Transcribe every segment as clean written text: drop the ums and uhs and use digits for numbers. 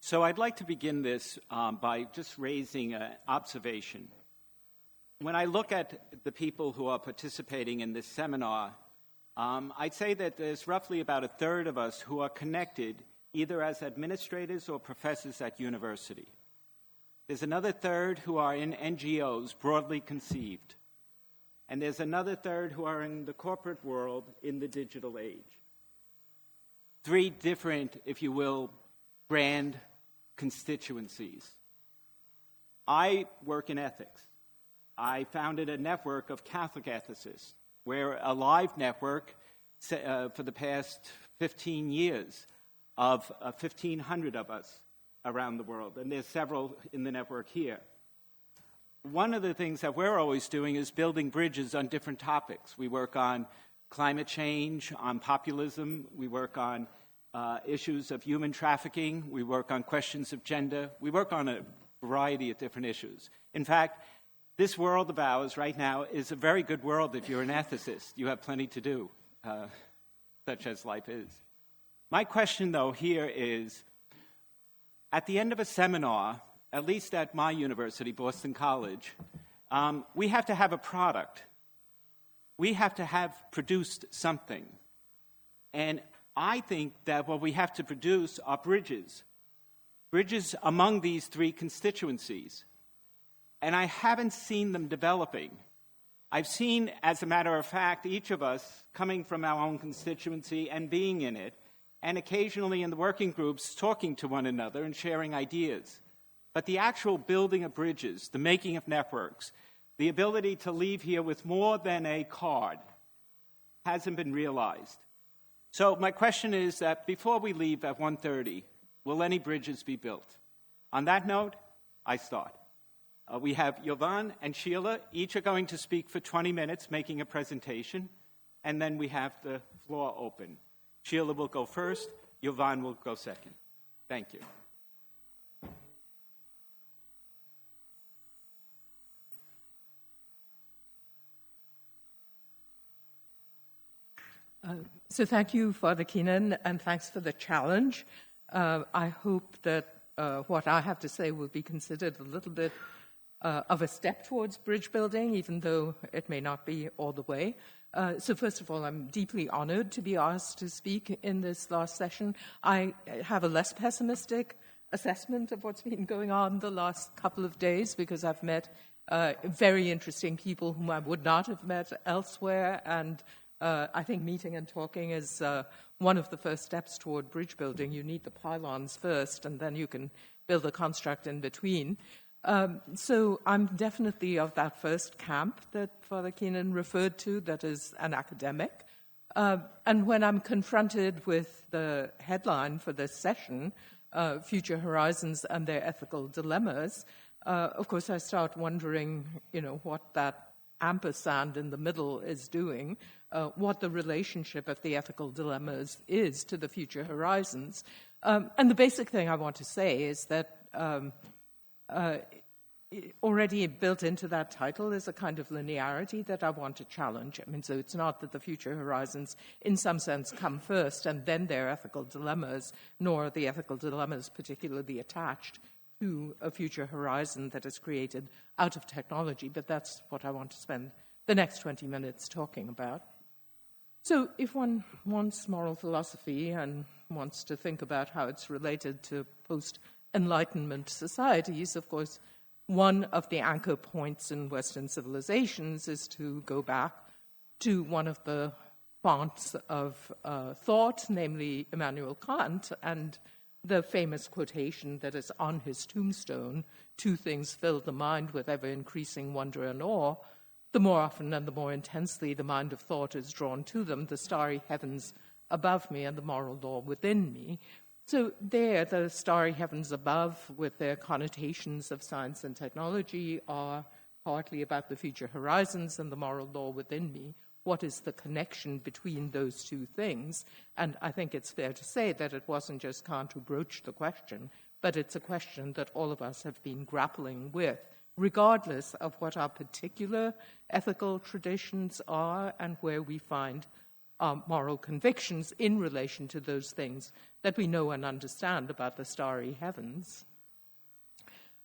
So I'd like to begin this by just raising an observation. When I look at the people who are participating in this seminar, I'd say that there's roughly about a third of us who are connected either as administrators or professors at university. There's another third who are in NGOs, broadly conceived. And there's another third who are in the corporate world in the digital age. Three different, if you will, brand constituencies. I work in ethics. I founded a network of Catholic ethicists. We're a live network for the past 15 years of 1,500 of us around the world, and there's several in the network here. One of the things that we're always doing is building bridges on different topics. We work on climate change, on populism. We work on issues of human trafficking. We work on questions of gender. We work on a variety of different issues. In fact, this world of ours right now is a very good world if you're an ethicist. You have plenty to do, such as life is. My question, though, here is, at the end of a seminar, at least at my university, Boston College, we have to have a product. We have to have produced something. And I think that what we have to produce are bridges among these three constituencies. And I haven't seen them developing. I've seen, as a matter of fact, each of us coming from our own constituency and being in it, and occasionally in the working groups talking to one another and sharing ideas. But the actual building of bridges, the making of networks, the ability to leave here with more than a card hasn't been realized. So my question is that before we leave at 1:30, will any bridges be built? On that note, I start. We have Jovan and Sheila. Each are going to speak for 20 minutes, making a presentation, and then we have the floor open. Sheila will go first. Jovan will go second. Thank you. So thank you, Father Keenan, and thanks for the challenge. I hope that what I have to say will be considered a little bit of a step towards bridge building, even though it may not be all the way. So first of all, I'm deeply honored to be asked to speak in this last session. I have a less pessimistic assessment of what's been going on the last couple of days because I've met very interesting people whom I would not have met elsewhere, and I think meeting and talking is one of the first steps toward bridge building. You need the pylons first, and then you can build a construct in between. So I'm definitely of that first camp that Father Keenan referred to, that is an academic. And when I'm confronted with the headline for this session, Future Horizons and Their Ethical Dilemmas, of course I start wondering, what that ampersand in the middle is doing, what the relationship of the ethical dilemmas is to the future horizons. And the basic thing I want to say is that already built into that title is a kind of linearity that I want to challenge. So it's not that the future horizons, in some sense, come first and then their ethical dilemmas, nor are the ethical dilemmas particularly attached to a future horizon that is created out of technology. But that's what I want to spend the next 20 minutes talking about. So if one wants moral philosophy and wants to think about how it's related to post-Enlightenment societies, of course, one of the anchor points in Western civilizations is to go back to one of the fonts of thought, namely Immanuel Kant, and the famous quotation that is on his tombstone, "Two things fill the mind with ever-increasing wonder and awe. The more often and the more intensely the mind of thought is drawn to them, the starry heavens above me and the moral law within me." So there, the starry heavens above, with their connotations of science and technology, are partly about the future horizons, and the moral law within me. What is the connection between those two things? And I think it's fair to say that it wasn't just Kant who broached the question, but it's a question that all of us have been grappling with, regardless of what our particular ethical traditions are and where we find our moral convictions in relation to those things that we know and understand about the starry heavens.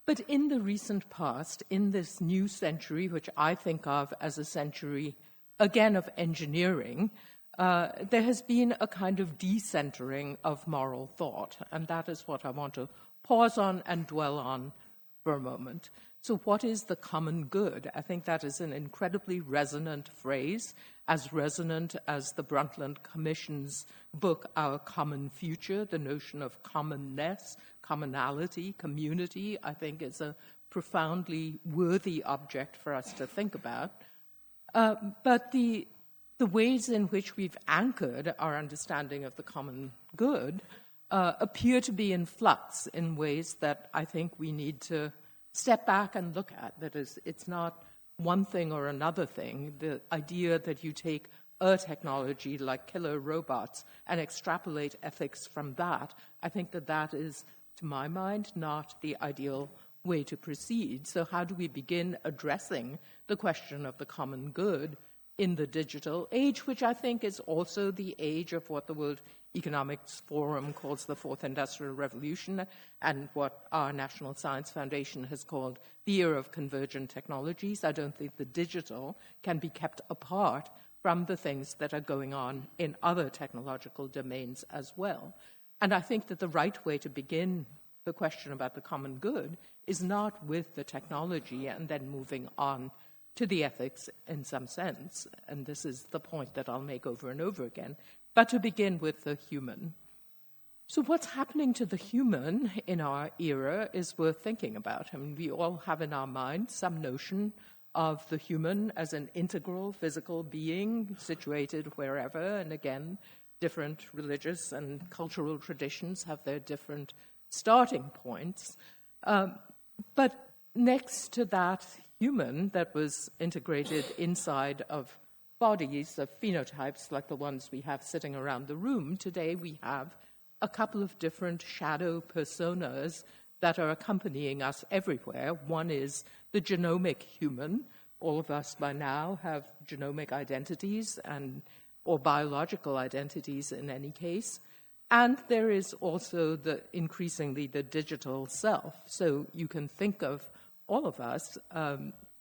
But in the recent past, in this new century, which I think of as a century, again, of engineering, there has been a kind of decentering of moral thought, and that is what I want to pause on and dwell on for a moment. So what is the common good? I think that is an incredibly resonant phrase, as resonant as the Brundtland Commission's book, Our Common Future. The notion of commonness, commonality, community, I think is a profoundly worthy object for us to think about. But the ways in which we've anchored our understanding of the common good appear to be in flux in ways that I think we need to step back and look at. That is, it's not one thing or another thing. The idea that you take a technology like killer robots and extrapolate ethics from that, I think that that is, to my mind, not the ideal way to proceed. So how do we begin addressing the question of the common good in the digital age, which I think is also the age of what the World Economics Forum calls the Fourth Industrial Revolution, and what our National Science Foundation has called the era of convergent technologies. I don't think the digital can be kept apart from the things that are going on in other technological domains as well. And I think that the right way to begin the question about the common good is not with the technology and then moving on to the ethics in some sense, and this is the point that I'll make over and over again, but to begin with the human. So what's happening to the human in our era is worth thinking about. I mean, we all have in our mind some notion of the human as an integral physical being situated wherever, and again, different religious and cultural traditions have their different starting points. But next to that human that was integrated inside of bodies, of phenotypes like the ones we have sitting around the room, today we have a couple of different shadow personas that are accompanying us everywhere. One is the genomic human. All of us by now have genomic identities or biological identities in any case. And there is also increasingly the digital self. So you can think of all of us,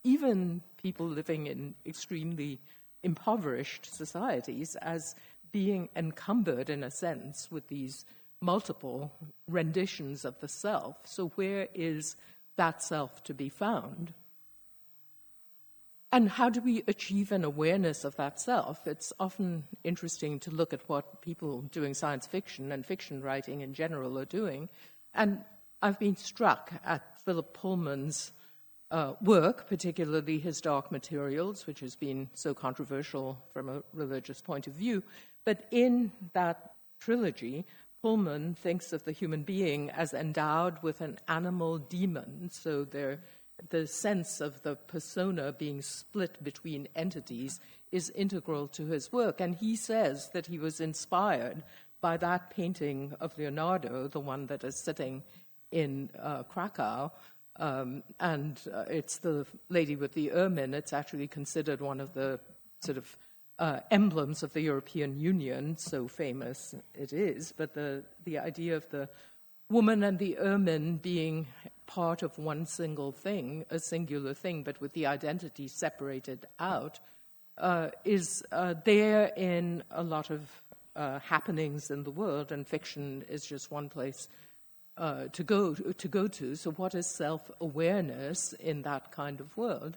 even people living in extremely impoverished societies, as being encumbered in a sense with these multiple renditions of the self. So where is that self to be found? And how do we achieve an awareness of that self? It's often interesting to look at what people doing science fiction and fiction writing in general are doing. And I've been struck at Philip Pullman's work, particularly his Dark Materials, which has been so controversial from a religious point of view. But in that trilogy, Pullman thinks of the human being as endowed with an animal demon. So the sense of the persona being split between entities is integral to his work. And he says that he was inspired by that painting of Leonardo, the one that is sitting in Krakow, and it's the lady with the ermine. It's actually considered one of the sort of emblems of the European Union, so famous it is. But the idea of the woman and the ermine being part of one single thing, a singular thing, but with the identity separated out, is there in a lot of happenings in the world, and fiction is just one place to go to. So what is self-awareness in that kind of world?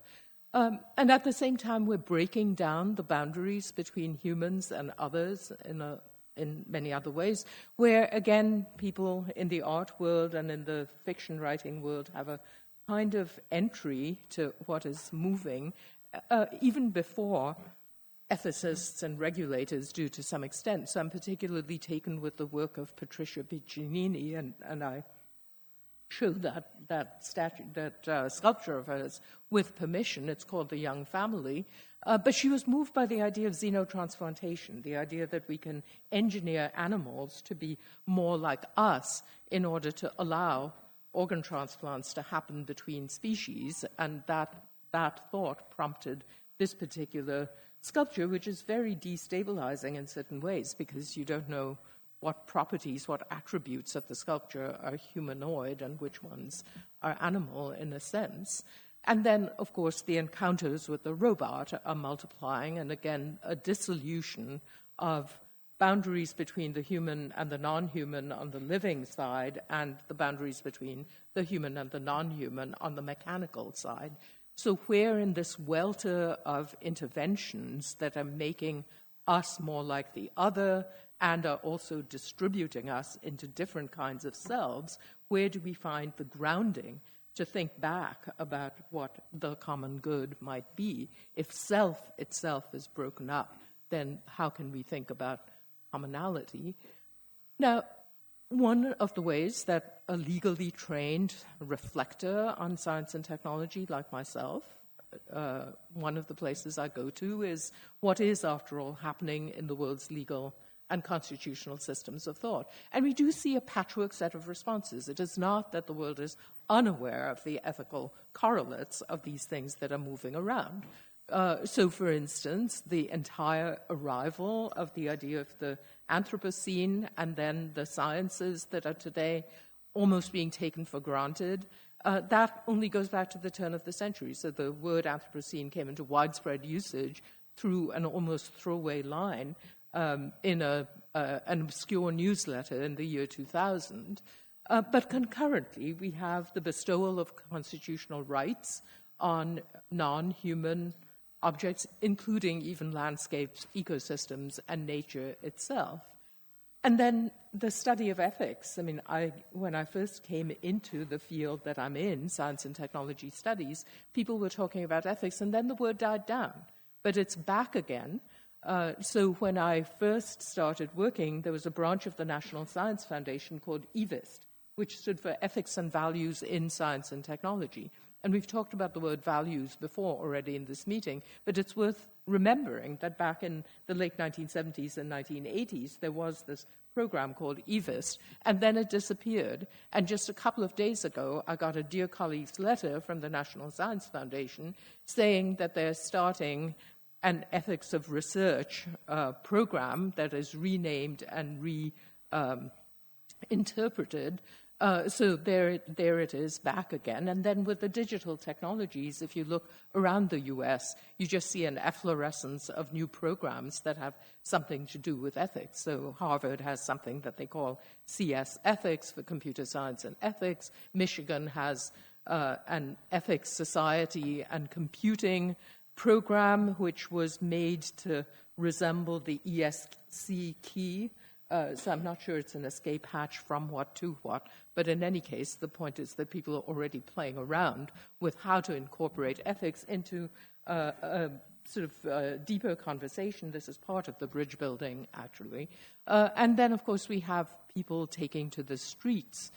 And at the same time, we're breaking down the boundaries between humans and others in many other ways, where, again, people in the art world and in the fiction writing world have a kind of entry to what is moving, even before ethicists and regulators do to some extent. So I'm particularly taken with the work of Patricia Piccinini, and I showed that sculpture of hers with permission. It's called The Young Family. But she was moved by the idea of xenotransplantation, the idea that we can engineer animals to be more like us in order to allow organ transplants to happen between species. And that thought prompted this particular sculpture, which is very destabilizing in certain ways because you don't know what properties, what attributes of the sculpture are humanoid and which ones are animal in a sense. And then, of course, the encounters with the robot are multiplying, and again, a dissolution of boundaries between the human and the non-human on the living side and the boundaries between the human and the non-human on the mechanical side. So where in this welter of interventions that are making us more like the other and are also distributing us into different kinds of selves, where do we find the grounding to think back about what the common good might be? If self itself is broken up, then how can we think about commonality? Now, one of the ways that a legally trained reflector on science and technology like myself, one of the places I go to is what is, after all, happening in the world's legal and constitutional systems of thought. And we do see a patchwork set of responses. It is not that the world is unaware of the ethical correlates of these things that are moving around. So, for instance, the entire arrival of the idea of the Anthropocene and then the sciences that are today almost being taken for granted, that only goes back to the turn of the century. So the word Anthropocene came into widespread usage through an almost throwaway line in an obscure newsletter in the year 2000. But concurrently, we have the bestowal of constitutional rights on non-human objects, including even landscapes, ecosystems, and nature itself. And then the study of ethics. I mean, when I first came into the field that I'm in, science and technology studies, people were talking about ethics, and then the word died down. But it's back again. So when I first started working, there was a branch of the National Science Foundation called EVIST, which stood for Ethics and Values in Science and Technology. And we've talked about the word values before already in this meeting, but it's worth remembering that back in the late 1970s and 1980s, there was this program called EVIST, and then it disappeared. And just a couple of days ago, I got a dear colleague's letter from the National Science Foundation saying that they're starting an ethics of research program that is renamed and reinterpreted. So there it is back again. And then with the digital technologies, if you look around the US, you just see an efflorescence of new programs that have something to do with ethics. So Harvard has something that they call CS Ethics for computer science and ethics. Michigan has an ethics society and computing program which was made to resemble the ESC key. So I'm not sure it's an escape hatch from what to what, but in any case, the point is that people are already playing around with how to incorporate ethics into a sort of deeper conversation. This is part of the bridge building, actually. And then, of course, we have people taking to the streets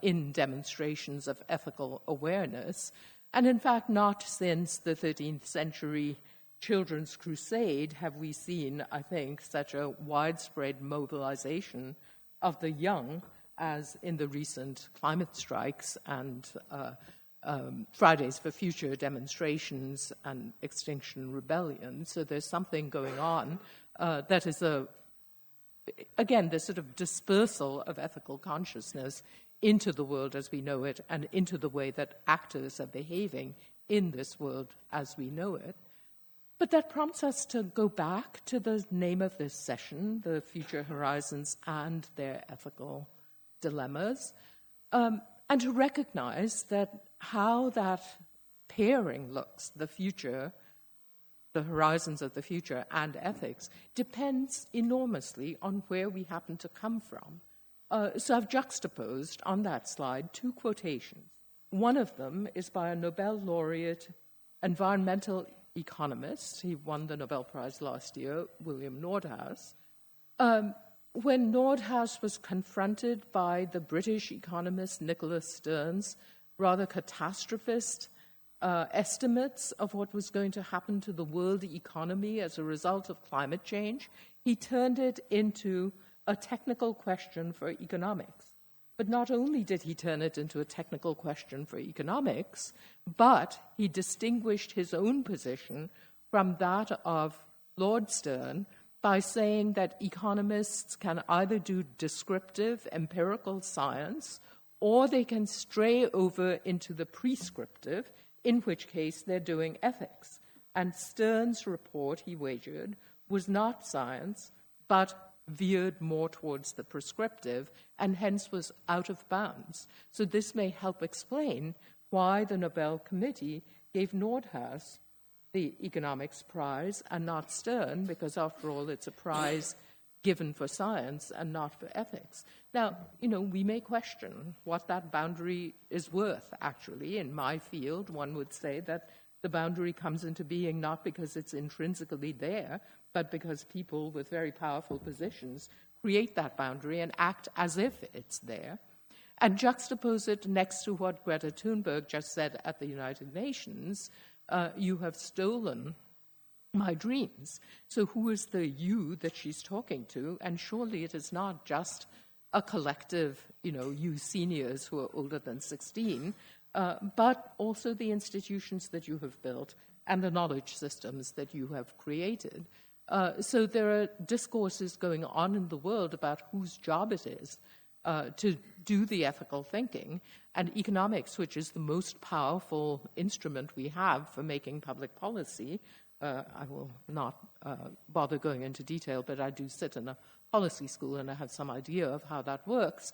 in demonstrations of ethical awareness. And in fact, not since the 13th century Children's Crusade have we seen, I think, such a widespread mobilization of the young as in the recent climate strikes and Fridays for Future demonstrations and Extinction Rebellion. So there's something going on that is, again, this sort of dispersal of ethical consciousness into the world as we know it and into the way that actors are behaving in this world as we know it. But that prompts us to go back to the name of this session, the Future Horizons and their ethical dilemmas, and to recognize that how that pairing looks, the future, the horizons of the future and ethics, depends enormously on where we happen to come from. So I've juxtaposed on that slide two quotations. One of them is by a Nobel laureate environmental economist. He won the Nobel Prize last year, William Nordhaus. When Nordhaus was confronted by the British economist Nicholas Stern's rather catastrophist estimates of what was going to happen to the world economy as a result of climate change, he turned it into a technical question for economics. But not only did he turn it into a technical question for economics, but he distinguished his own position from that of Lord Stern by saying that economists can either do descriptive, empirical science, or they can stray over into the prescriptive, in which case they're doing ethics. And Stern's report, he wagered, was not science, but veered more towards the prescriptive, and hence was out of bounds. So this may help explain why the Nobel Committee gave Nordhaus the economics prize and not Stern, because after all, it's a prize given for science and not for ethics. Now, we may question what that boundary is worth, actually. In my field, one would say that the boundary comes into being not because it's intrinsically there, but because people with very powerful positions create that boundary and act as if it's there. And juxtapose it next to what Greta Thunberg just said at the United Nations, you have stolen my dreams. So who is the you that she's talking to? And surely it is not just a collective, you seniors who are older than 16, but also the institutions that you have built and the knowledge systems that you have created. So there are discourses going on in the world about whose job it is to do the ethical thinking, and economics, which is the most powerful instrument we have for making public policy. I will not bother going into detail, but I do sit in a policy school and I have some idea of how that works.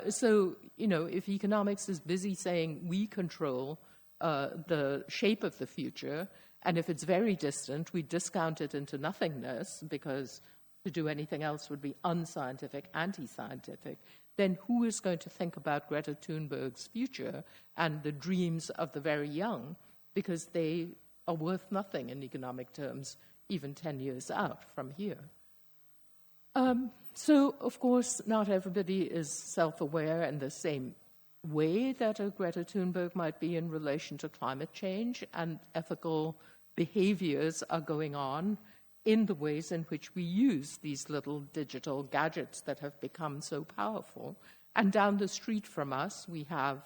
So, if economics is busy saying we control the shape of the future, and if it's very distant, we discount it into nothingness because to do anything else would be unscientific, anti-scientific, then who is going to think about Greta Thunberg's future and the dreams of the very young? Because they are worth nothing in economic terms, even 10 years out from here. So, of course, not everybody is self-aware in the same way that a Greta Thunberg might be in relation to climate change, and ethical behaviors are going on in the ways in which we use these little digital gadgets that have become so powerful. And down the street from us, we have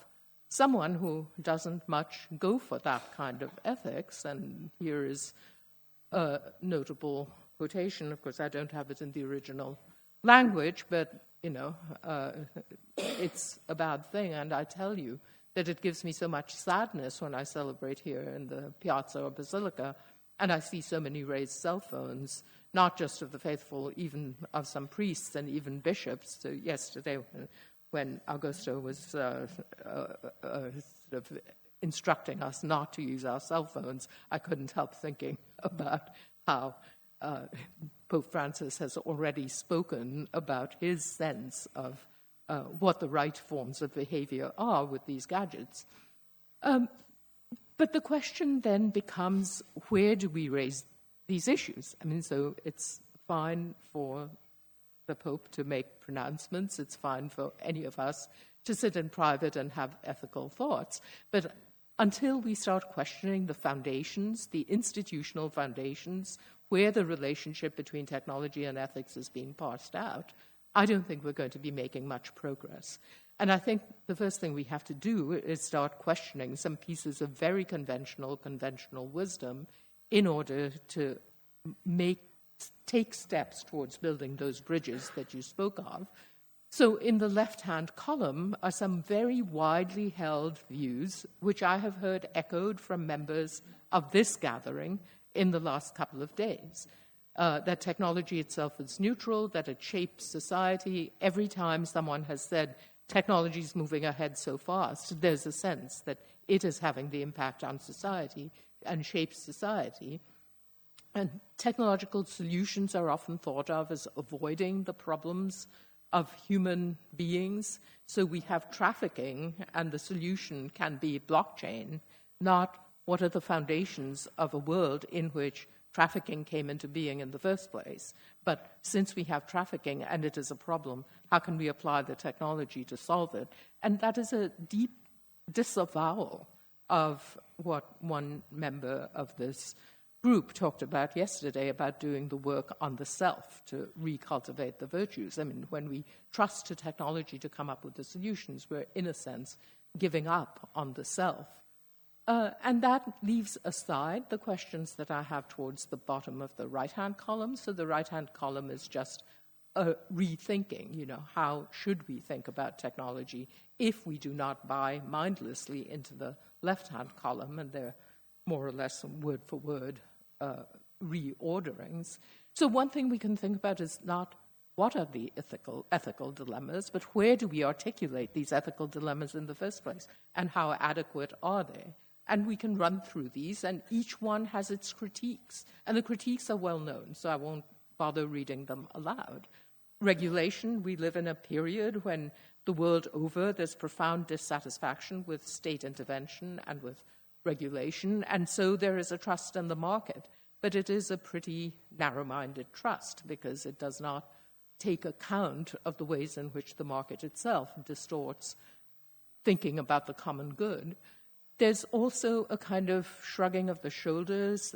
someone who doesn't much go for that kind of ethics, and here is a notable quotation. Of course, I don't have it in the original language, but, it's a bad thing, and I tell you that it gives me so much sadness when I celebrate here in the Piazza or Basilica, and I see so many raised cell phones, not just of the faithful, even of some priests and even bishops. So yesterday, when Augusto was sort of instructing us not to use our cell phones, I couldn't help thinking about how Pope Francis has already spoken about his sense of what the right forms of behavior are with these gadgets. But the question then becomes, where do we raise these issues? I mean, so it's fine for the Pope to make pronouncements. It's fine for any of us to sit in private and have ethical thoughts. But until we start questioning the foundations, the institutional foundations, where the relationship between technology and ethics is being parsed out, I don't think we're going to be making much progress. And I think the first thing we have to do is start questioning some pieces of very conventional wisdom in order to take steps towards building those bridges that you spoke of. So in the left-hand column are some very widely held views, which I have heard echoed from members of this gathering in the last couple of days. That technology itself is neutral, that it shapes society. Every time someone has said, technology is moving ahead so fast, there's a sense that it is having the impact on society and shapes society. And technological solutions are often thought of as avoiding the problems of human beings. So we have trafficking, and the solution can be blockchain, not what are the foundations of a world in which trafficking came into being in the first place. But since we have trafficking and it is a problem, how can we apply the technology to solve it? And that is a deep disavowal of what one member of this group talked about yesterday, about doing the work on the self to recultivate the virtues. I mean, when we trust to technology to come up with the solutions, we're, in a sense, giving up on the self. And that leaves aside the questions that I have towards the bottom of the right-hand column. So the right-hand column is just rethinking, how should we think about technology if we do not buy mindlessly into the left-hand column, and they're more or less word-for-word reorderings. So one thing we can think about is not what are the ethical dilemmas, but where do we articulate these ethical dilemmas in the first place, and how adequate are they? And we can run through these, and each one has its critiques. And the critiques are well known, so I won't bother reading them aloud. Regulation, we live in a period when the world over there's profound dissatisfaction with state intervention and with regulation, and so there is a trust in the market. But it is a pretty narrow-minded trust because it does not take account of the ways in which the market itself distorts thinking about the common good. There's also a kind of shrugging of the shoulders,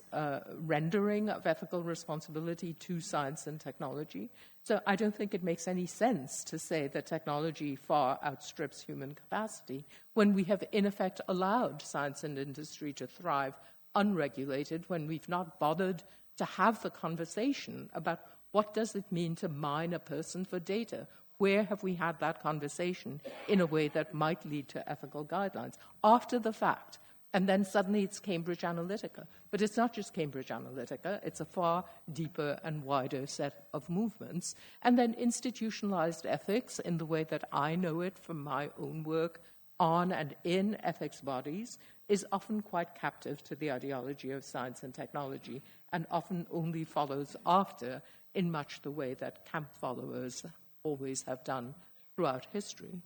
rendering of ethical responsibility to science and technology. So I don't think it makes any sense to say that technology far outstrips human capacity when we have, in effect, allowed science and industry to thrive unregulated, when we've not bothered to have the conversation about what does it mean to mine a person for data. Where have we had that conversation in a way that might lead to ethical guidelines? After the fact, and then suddenly it's Cambridge Analytica. But it's not just Cambridge Analytica, it's a far deeper and wider set of movements. And then institutionalized ethics, in the way that I know it from my own work on and in ethics bodies, is often quite captive to the ideology of science and technology, and often only follows after in much the way that camp followers always have done throughout history.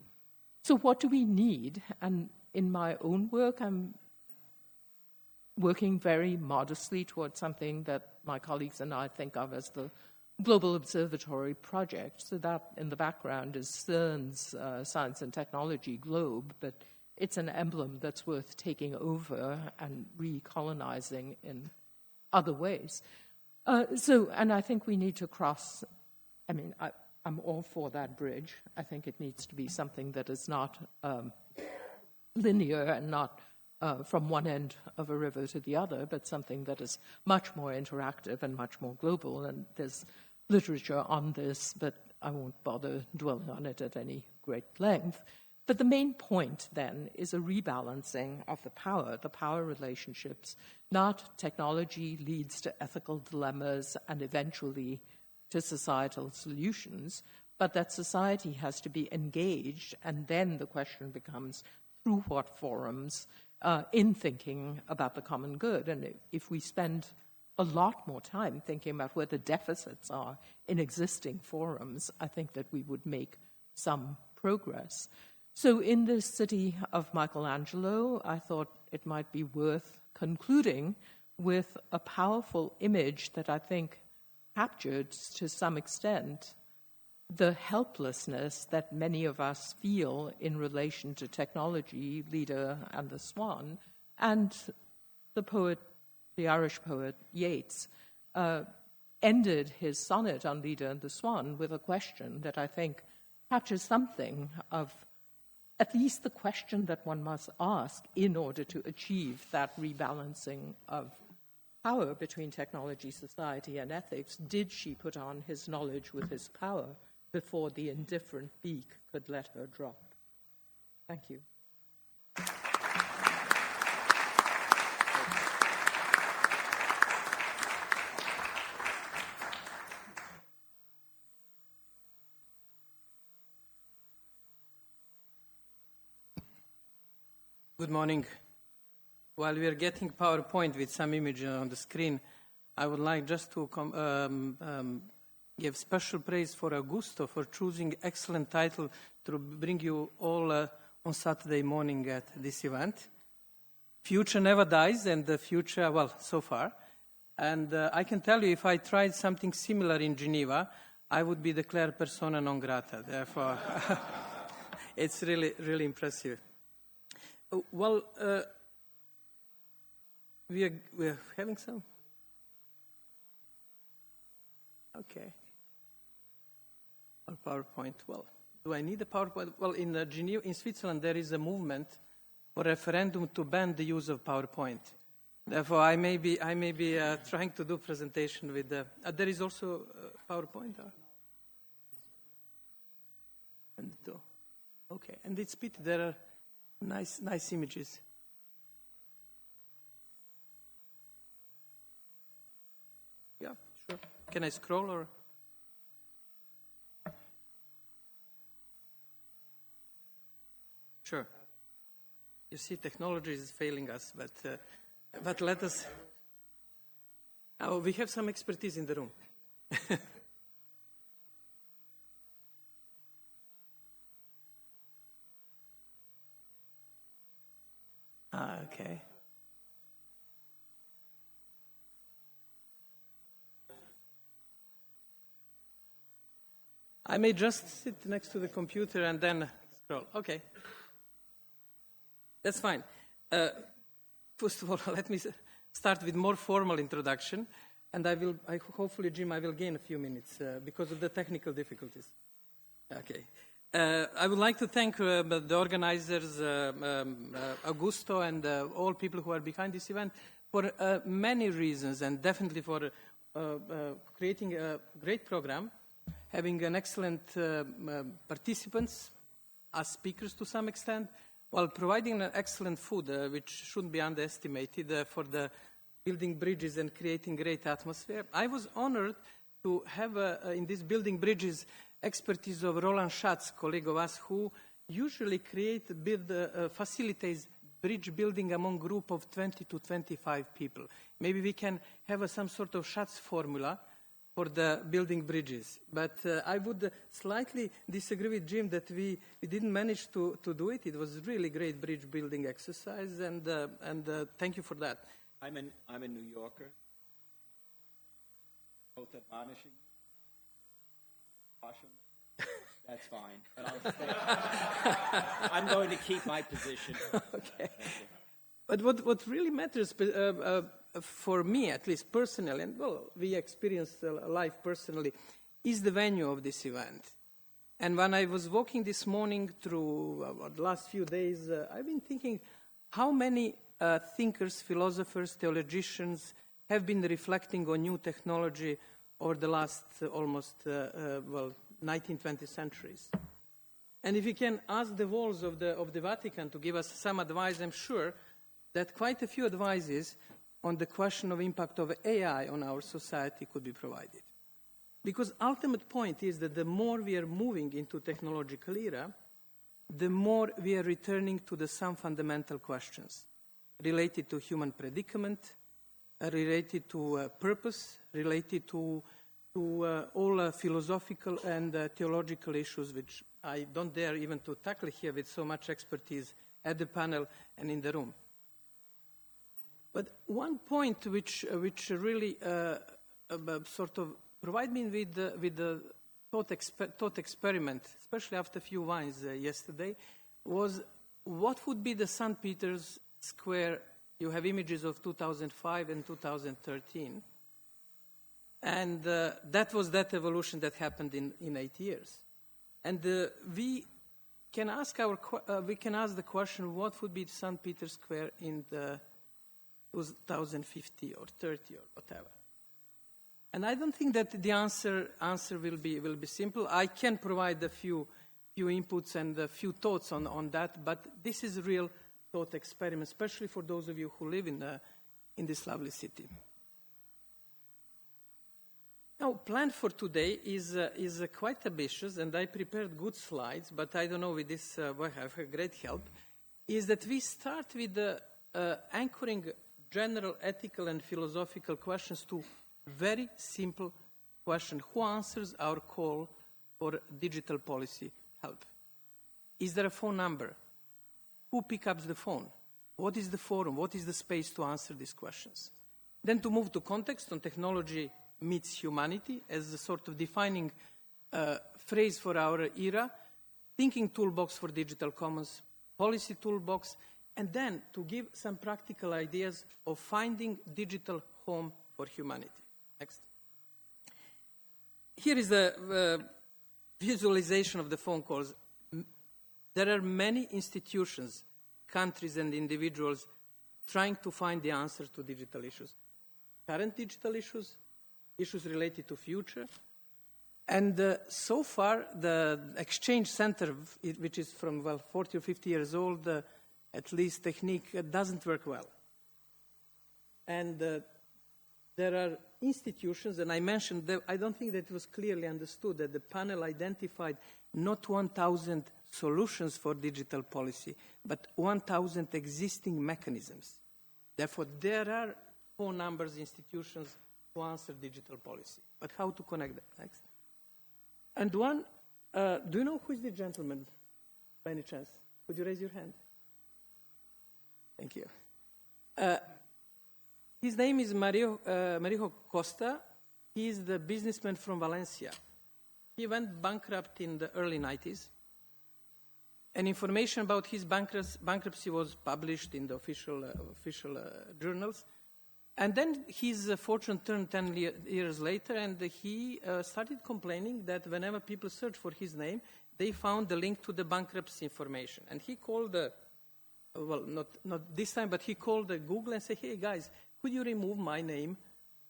So what do we need? And in my own work, I'm working very modestly towards something that my colleagues and I think of as the Global Observatory project. So that in the background is CERN's Science and Technology Globe, but it's an emblem that's worth taking over and recolonizing in other ways. And I think we need to cross, I'm all for that bridge. I think it needs to be something that is not linear and not from one end of a river to the other, but something that is much more interactive and much more global. And there's literature on this, but I won't bother dwelling on it at any great length. But the main point, then, is a rebalancing of the power relationships. Not technology leads to ethical dilemmas and eventually to societal solutions, but that society has to be engaged, and then the question becomes through what forums in thinking about the common good. And if we spend a lot more time thinking about where the deficits are in existing forums, I think that we would make some progress. So in the city of Michelangelo, I thought it might be worth concluding with a powerful image that I think captured to some extent the helplessness that many of us feel in relation to technology, Leda and the Swan. And the Irish poet Yeats, ended his sonnet on Leda and the Swan with a question that I think captures something of at least the question that one must ask in order to achieve that rebalancing of power between technology, society, and ethics. Did she put on his knowledge with his power before the indifferent beak could let her drop? Thank you. Good morning. While we are getting PowerPoint with some image on the screen, I would like just to give special praise for Augusto for choosing excellent title to bring you all on Saturday morning at this event. Future never dies, and the future, well, so far. And I can tell you, if I tried something similar in Geneva, I would be declared persona non grata. Therefore, it's really, really impressive. Well, we're having some. Okay. PowerPoint. Well, do I need a PowerPoint? Well, in Geneva, in Switzerland, there is a movement for referendum to ban the use of PowerPoint. Therefore, I may be trying to do presentation with the. There is also PowerPoint. Okay, and it's pity there are nice images. Yeah, sure. Can I scroll or? Sure. You see, technology is failing us, but let us. Oh, we have some expertise in the room. Okay. I may just sit next to the computer and then scroll. Okay. That's fine. First of all, let me start with more formal introduction, and hopefully, Jim, I will gain a few minutes because of the technical difficulties. Okay. I would like to thank the organizers, Augusto, and all people who are behind this event for many reasons, and definitely for creating a great program, having an excellent participants as speakers to some extent, while providing an excellent food, which shouldn't be underestimated for the building bridges and creating great atmosphere. I was honored to have in these building bridges expertise of Roland Schatz, colleague of us, who usually facilitates bridge building among group of 20 to 25 people. Maybe we can have some sort of Schatz formula for the building bridges. But I would slightly disagree with Jim that we didn't manage to do it. It was really great bridge building exercise, and thank you for that. I'm a New Yorker. Both admonishing. Caution. That's fine. But I'm going to keep my position. Okay. But what really matters for me, at least personally, and well, we experienced life personally, is the venue of this event. And when I was walking this morning through the last few days, I've been thinking how many thinkers, philosophers, theologians have been reflecting on new technology over the last almost 19th, 20th centuries. And if we can ask the walls of the Vatican to give us some advice, I'm sure that quite a few advices on the question of impact of AI on our society could be provided. Because ultimate point is that the more we are moving into technological era, the more we are returning to some fundamental questions related to human predicament, related to purpose, related to all philosophical and theological issues, which I don't dare even to tackle here with so much expertise at the panel and in the room. But one point which really sort of provide me with the thought experiment, especially after a few wines yesterday, was what would be the St. Peter's Square? You have images of 2005 and 2013. And that was that evolution that happened in 8 years. And we can ask the question, what would be St. Peter's Square in the 2050 or 30 or whatever? And I don't think that the answer will be simple. I can provide a few inputs and a few thoughts on that, but this is a real thought experiment, especially for those of you who live in this lovely city. Now, plan for today is quite ambitious, and I prepared good slides, but I don't know with this I have a great help, is that we start with anchoring general ethical and philosophical questions to very simple question. Who answers our call for digital policy help? Is there a phone number? Who picks up the phone? What is the forum? What is the space to answer these questions? Then to move to context on technology meets humanity as a sort of defining phrase for our era, thinking toolbox for digital commons, policy toolbox, and then to give some practical ideas of finding digital home for humanity. Next. Here is the visualization of the phone calls. There are many institutions, countries and individuals trying to find the answers to digital issues. Current digital issues, issues related to future. And so far, the Exchange Center, which is from, 40 or 50 years old, at least technique, doesn't work well. And there are institutions, and I mentioned that I don't think that it was clearly understood that the panel identified not 1,000 solutions for digital policy, but 1,000 existing mechanisms. Therefore, there are phone numbers, institutions to answer digital policy. But how to connect them? Next. And one, do you know who is the gentleman, by any chance? Would you raise your hand? Thank you. His name is Marijo Costa. He is the businessman from Valencia. He went bankrupt in the early 90s. And information about his bankruptcy was published in the official journals. And then his fortune turned 10 years later, and he started complaining that whenever people searched for his name, they found the link to the bankruptcy information. And he called, not this time, but he called Google and said, hey, guys, could you remove my name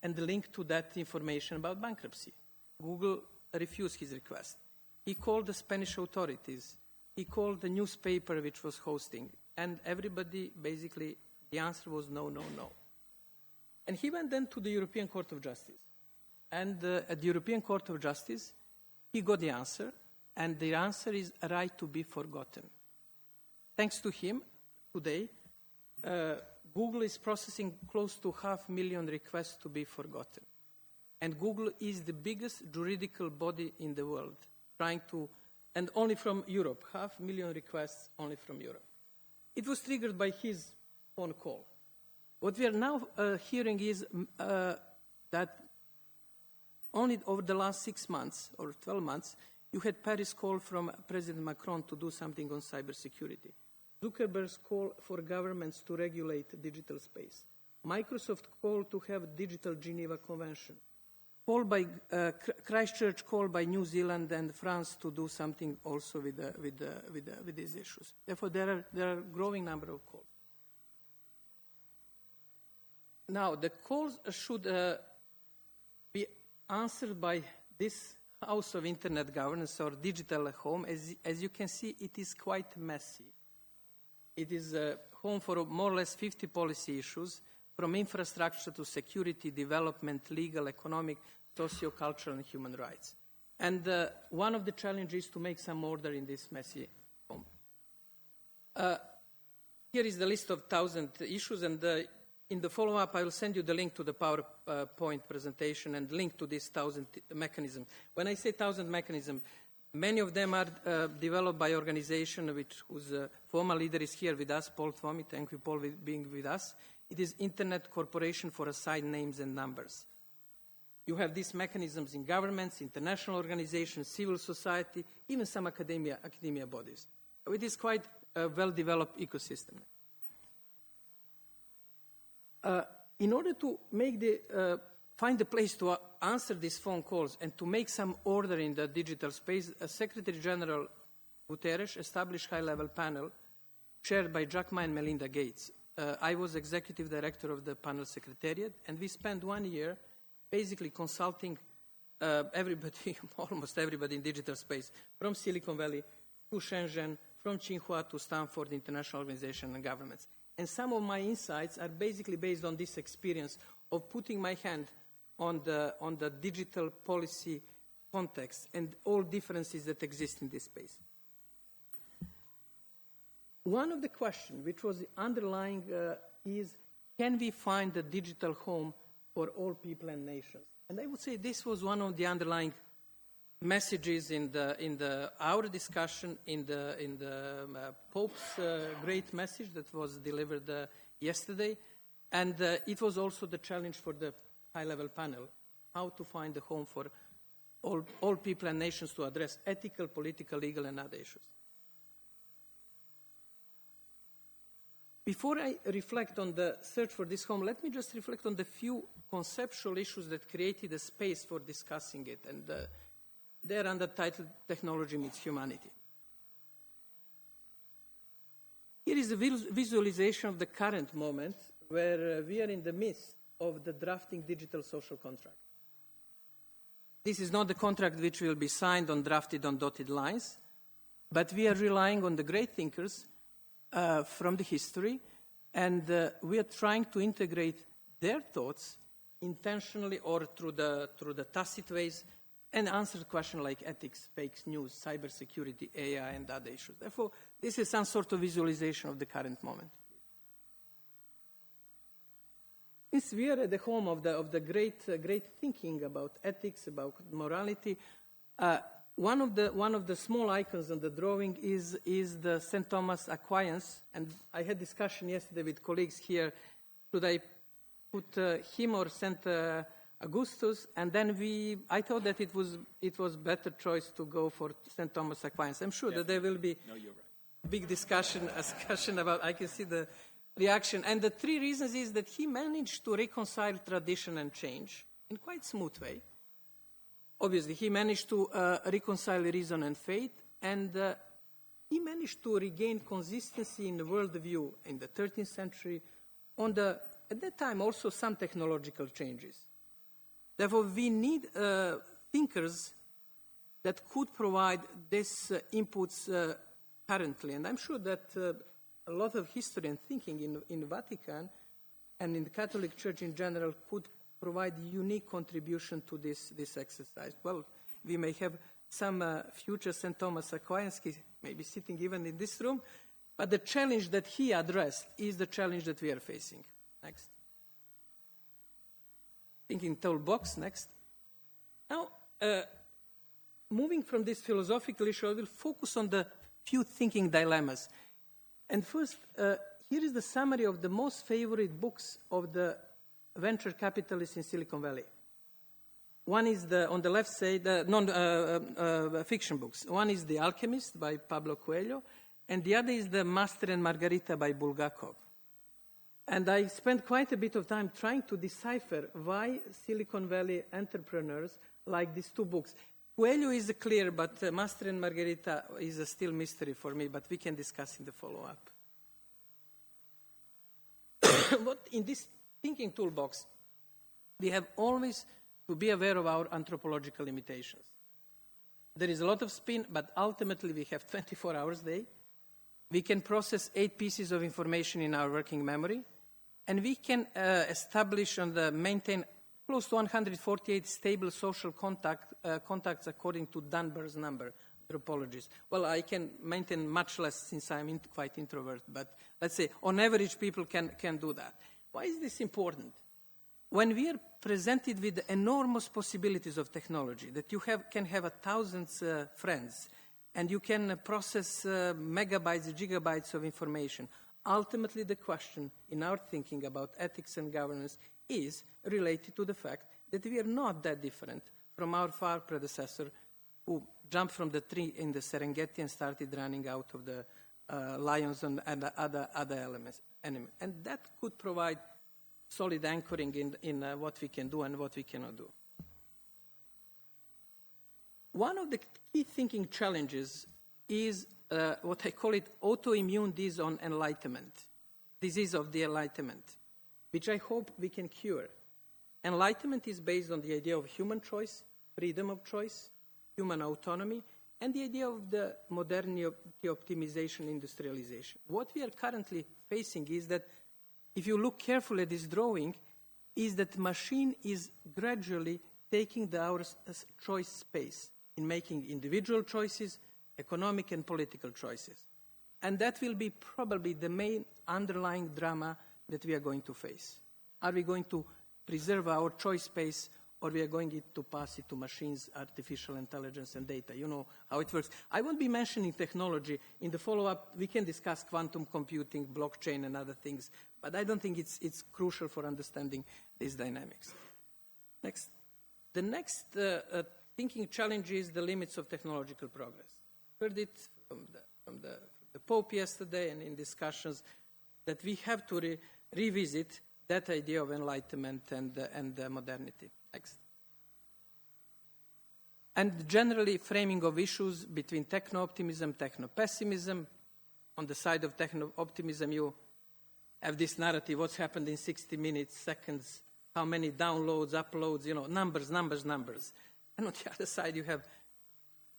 and the link to that information about bankruptcy? Google refused his request. He called the Spanish authorities. He called the newspaper which was hosting. And everybody, basically, the answer was no, no, no. And he went then to the European Court of Justice. And at the European Court of Justice, he got the answer, and the answer is a right to be forgotten. Thanks to him, today, Google is processing close to 500,000 requests to be forgotten. And Google is the biggest juridical body in the world, trying to, and only from Europe, 500,000 requests only from Europe. It was triggered by his phone call. What we are now hearing is that only over the last 6 months or 12 months, you had Paris call from President Macron to do something on cybersecurity. Zuckerberg's call for governments to regulate digital space. Microsoft call to have digital Geneva Convention. Call by Christchurch call by New Zealand and France to do something also with these issues. Therefore, there are a growing number of calls. Now, the calls should be answered by this House of Internet Governance or Digital Home. As you can see, it is quite messy. It is a home for more or less 50 policy issues, from infrastructure to security, development, legal, economic, socio-cultural, and human rights. And one of the challenges is to make some order in this messy home. Here is the list of 1,000 issues, and in the follow-up, I will send you the link to the PowerPoint presentation and link to these 1,000 mechanisms. When I say 1,000 mechanisms, many of them are developed by organization whose former leader is here with us, Paul Twomey. Thank you, Paul, for being with us. It is Internet Corporation for Assigned Names and Numbers. You have these mechanisms in governments, international organizations, civil society, even some academia bodies. So it is quite a well-developed ecosystem. In order to find a place to answer these phone calls and to make some order in the digital space, Secretary General Guterres established a high-level panel chaired by Jack Ma and Melinda Gates. I was executive director of the panel secretariat, and we spent 1 year basically consulting everybody, almost everybody in digital space, from Silicon Valley to Shenzhen, from Tsinghua to Stanford, international organizations and governments. And some of my insights are basically based on this experience of putting my hand on the digital policy context and all differences that exist in this space. One of the questions which was underlying is, can we find a digital home for all people and nations? And I would say this was one of the underlying messages in our discussion in the Pope's great message that was delivered yesterday, and it was also the challenge for the high-level panel, how to find a home for all people and nations to address ethical, political, legal, and other issues. Before I reflect on the search for this home, let me just reflect on the few conceptual issues that created a space for discussing it, and they're under title Technology Meets Humanity. Here is a visualization of the current moment where we are in the midst of the drafting digital social contract. This is not the contract which will be signed and drafted on dotted lines, but we are relying on the great thinkers from the history, and we are trying to integrate their thoughts intentionally or through the tacit ways and answer questions like ethics, fake news, cybersecurity, AI, and other issues. Therefore, this is some sort of visualization of the current moment. Since we are at the home of the great thinking about ethics, about morality, one of the small icons on the drawing is the St. Thomas Aquinas, and I had discussion yesterday with colleagues here. Should I put him or St. Augustus? And then I thought that it was better choice to go for St. Thomas Aquinas. I'm sure that there will be big discussion about. I can see the reaction. And the three reasons is that he managed to reconcile tradition and change in quite smooth way. Obviously, he managed to reconcile reason and faith, and he managed to regain consistency in the worldview in the 13th century. At that time, also some technological changes. Therefore, we need thinkers that could provide these inputs currently. And I'm sure that a lot of history and thinking in Vatican and in the Catholic Church in general could provide unique contribution to this exercise. Well, we may have some future St. Thomas Aquinas maybe sitting even in this room, but the challenge that he addressed is the challenge that we are facing. Next. Thinking toolbox, next. Now, moving from this philosophical issue, I will focus on the few thinking dilemmas. And first, here is the summary of the most favorite books of the venture capitalists in Silicon Valley. One is on the left side, non-fiction books. One is The Alchemist by Pablo Coelho, and the other is The Master and Margarita by Bulgakov. And I spent quite a bit of time trying to decipher why Silicon Valley entrepreneurs like these two books. Coelho is clear, but Master and Margarita is a still mystery for me, but we can discuss in the follow-up. But in this thinking toolbox, we have always to be aware of our anthropological limitations. There is a lot of spin, but ultimately we have 24 hours a day. We can process 8 pieces of information in our working memory, and we can establish and maintain close to 148 stable social contacts according to Dunbar's number, anthropologist. Well, I can maintain much less since I'm quite introvert, but let's say on average people can do that. Why is this important? When we are presented with the enormous possibilities of technology, that you can have 1,000 friends, and you can process megabytes, gigabytes of information, ultimately the question in our thinking about ethics and governance is related to the fact that we are not that different from our far predecessor who jumped from the tree in the Serengeti and started running out of the lions and other elements. And that could provide solid anchoring in what we can do and what we cannot do. One of the key thinking challenges is what I call it autoimmune disease on enlightenment, disease of the enlightenment, which I hope we can cure. Enlightenment is based on the idea of human choice, freedom of choice, human autonomy, and the idea of the modernity, optimization, industrialization. What we are currently facing is that, if you look carefully at this drawing, is that machine is gradually taking our choice space in making individual choices, economic and political choices. And that will be probably the main underlying drama that we are going to face. Are we going to preserve our choice space, or we are going to pass it to machines, artificial intelligence, and data? You know how it works. I won't be mentioning technology. In the follow-up, we can discuss quantum computing, blockchain, and other things, but I don't think it's crucial for understanding these dynamics. Next. The next thinking challenge is the limits of technological progress. Heard it from the Pope yesterday and in discussions that we have to revisit that idea of enlightenment and modernity. Next. And generally framing of issues between techno-optimism, techno-pessimism, on the side of techno-optimism, you have this narrative, what's happened in 60 minutes, seconds, how many downloads, uploads, numbers. And on the other side, you have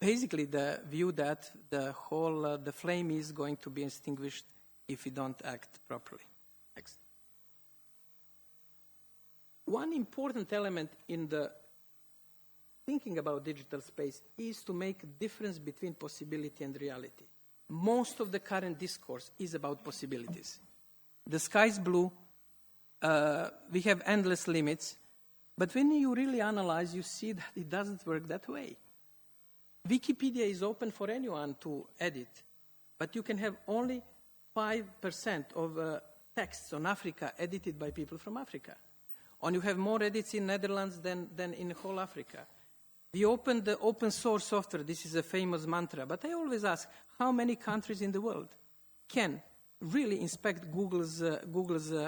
basically the view that the flame is going to be extinguished if we don't act properly. Next. One important element in the thinking about digital space is to make a difference between possibility and reality. Most of the current discourse is about possibilities. The sky is blue, we have endless limits, but when you really analyze, you see that it doesn't work that way. Wikipedia is open for anyone to edit, but you can have only 5% of texts on Africa edited by people from Africa. And you have more edits in Netherlands than in whole Africa. We opened the open source software. This is a famous mantra, but I always ask, how many countries in the world can really inspect Google's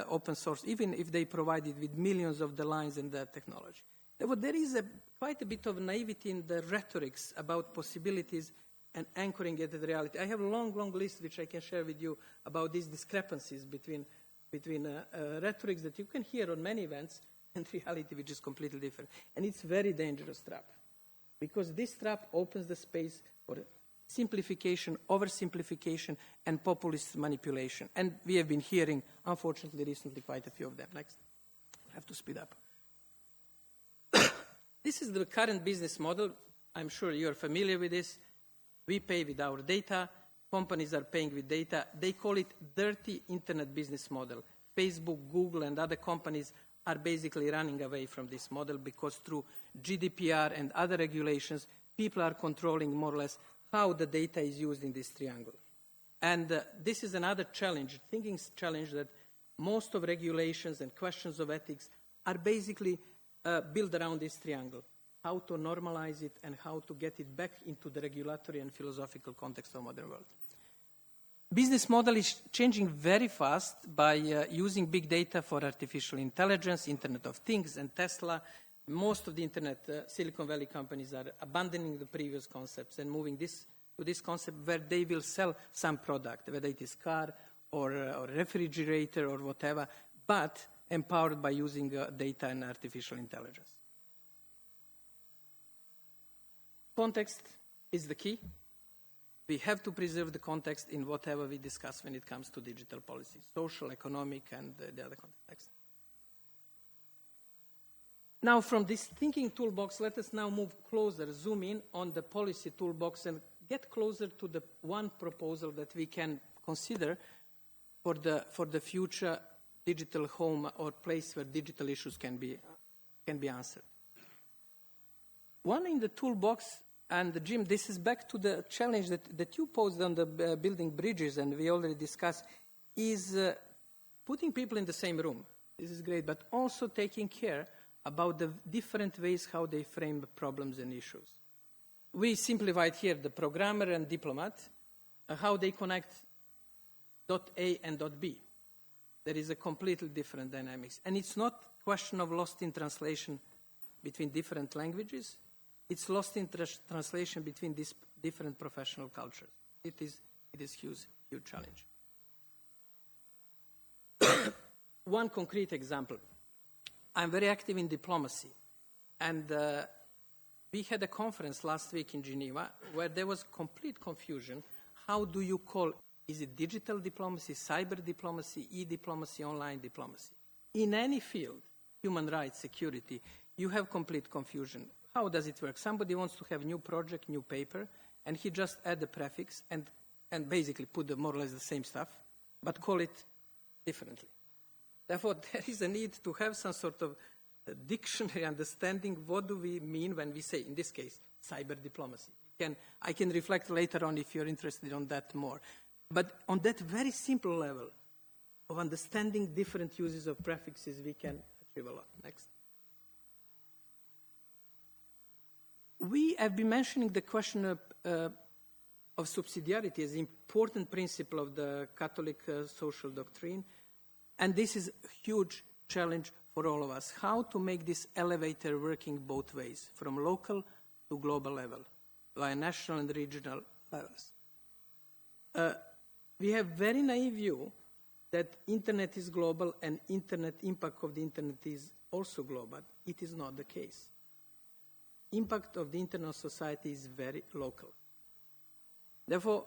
open source, even if they provide it with millions of the lines and the technology? There is quite a bit of naivety in the rhetorics about possibilities and anchoring it in reality. I have a long list which I can share with you about these discrepancies between rhetorics that you can hear on many events and reality which is completely different. And it's a very dangerous trap, because this trap opens the space for simplification, oversimplification, and populist manipulation. And we have been hearing, unfortunately, recently quite a few of them. Next. I have to speed up. This is the current business model. I'm sure you're familiar with this. We pay with our data. Companies are paying with data. They call it dirty internet business model. Facebook, Google, and other companies are basically running away from this model because through GDPR and other regulations, people are controlling more or less how the data is used in this triangle. And this is another challenge, thinking challenge, that most of regulations and questions of ethics are basically built around this triangle. How to normalize it and how to get it back into the regulatory and philosophical context of the modern world. Business model is changing very fast by using big data for artificial intelligence, Internet of Things, and Tesla. Most of the internet, Silicon Valley companies are abandoning the previous concepts and moving to this concept where they will sell some product, whether it is car or refrigerator or whatever, but empowered by using data and artificial intelligence. Context is the key. We have to preserve the context in whatever we discuss when it comes to digital policy, social, economic, and the other context. Now, from this thinking toolbox, let us now move closer, zoom in on the policy toolbox and get closer to the one proposal that we can consider for the future digital home or place where digital issues can be answered. One in the toolbox, and Jim, this is back to the challenge that you posed on the building bridges, and we already discussed, is putting people in the same room. This is great, but also taking care about the different ways how they frame problems and issues. We simplified here the programmer and diplomat, how they connect dot A and dot B. There is a completely different dynamics. And it's not a question of lost in translation between different languages. It's lost in translation between these different professional cultures. It is huge challenge. One concrete example. I'm very active in diplomacy. And we had a conference last week in Geneva where there was complete confusion. How do you call, is it digital diplomacy, cyber diplomacy, e-diplomacy, online diplomacy? In any field, human rights, security, you have complete confusion. How does it work? Somebody wants to have new project, new paper, and he just add the prefix and basically put more or less the same stuff, but call it differently. Therefore, there is a need to have some sort of dictionary understanding. What do we mean when we say, in this case, cyber diplomacy? I can reflect later on if you're interested on that more. But on that very simple level of understanding different uses of prefixes, we can achieve a lot. Next. We have been mentioning the question of subsidiarity as an important principle of the Catholic social doctrine. And this is a huge challenge for all of us. How to make this elevator working both ways, from local to global level, via national and regional levels. we have very naive view that internet is global and internet impact of the internet is also global. It is not the case. Impact of the internet society is very local. Therefore,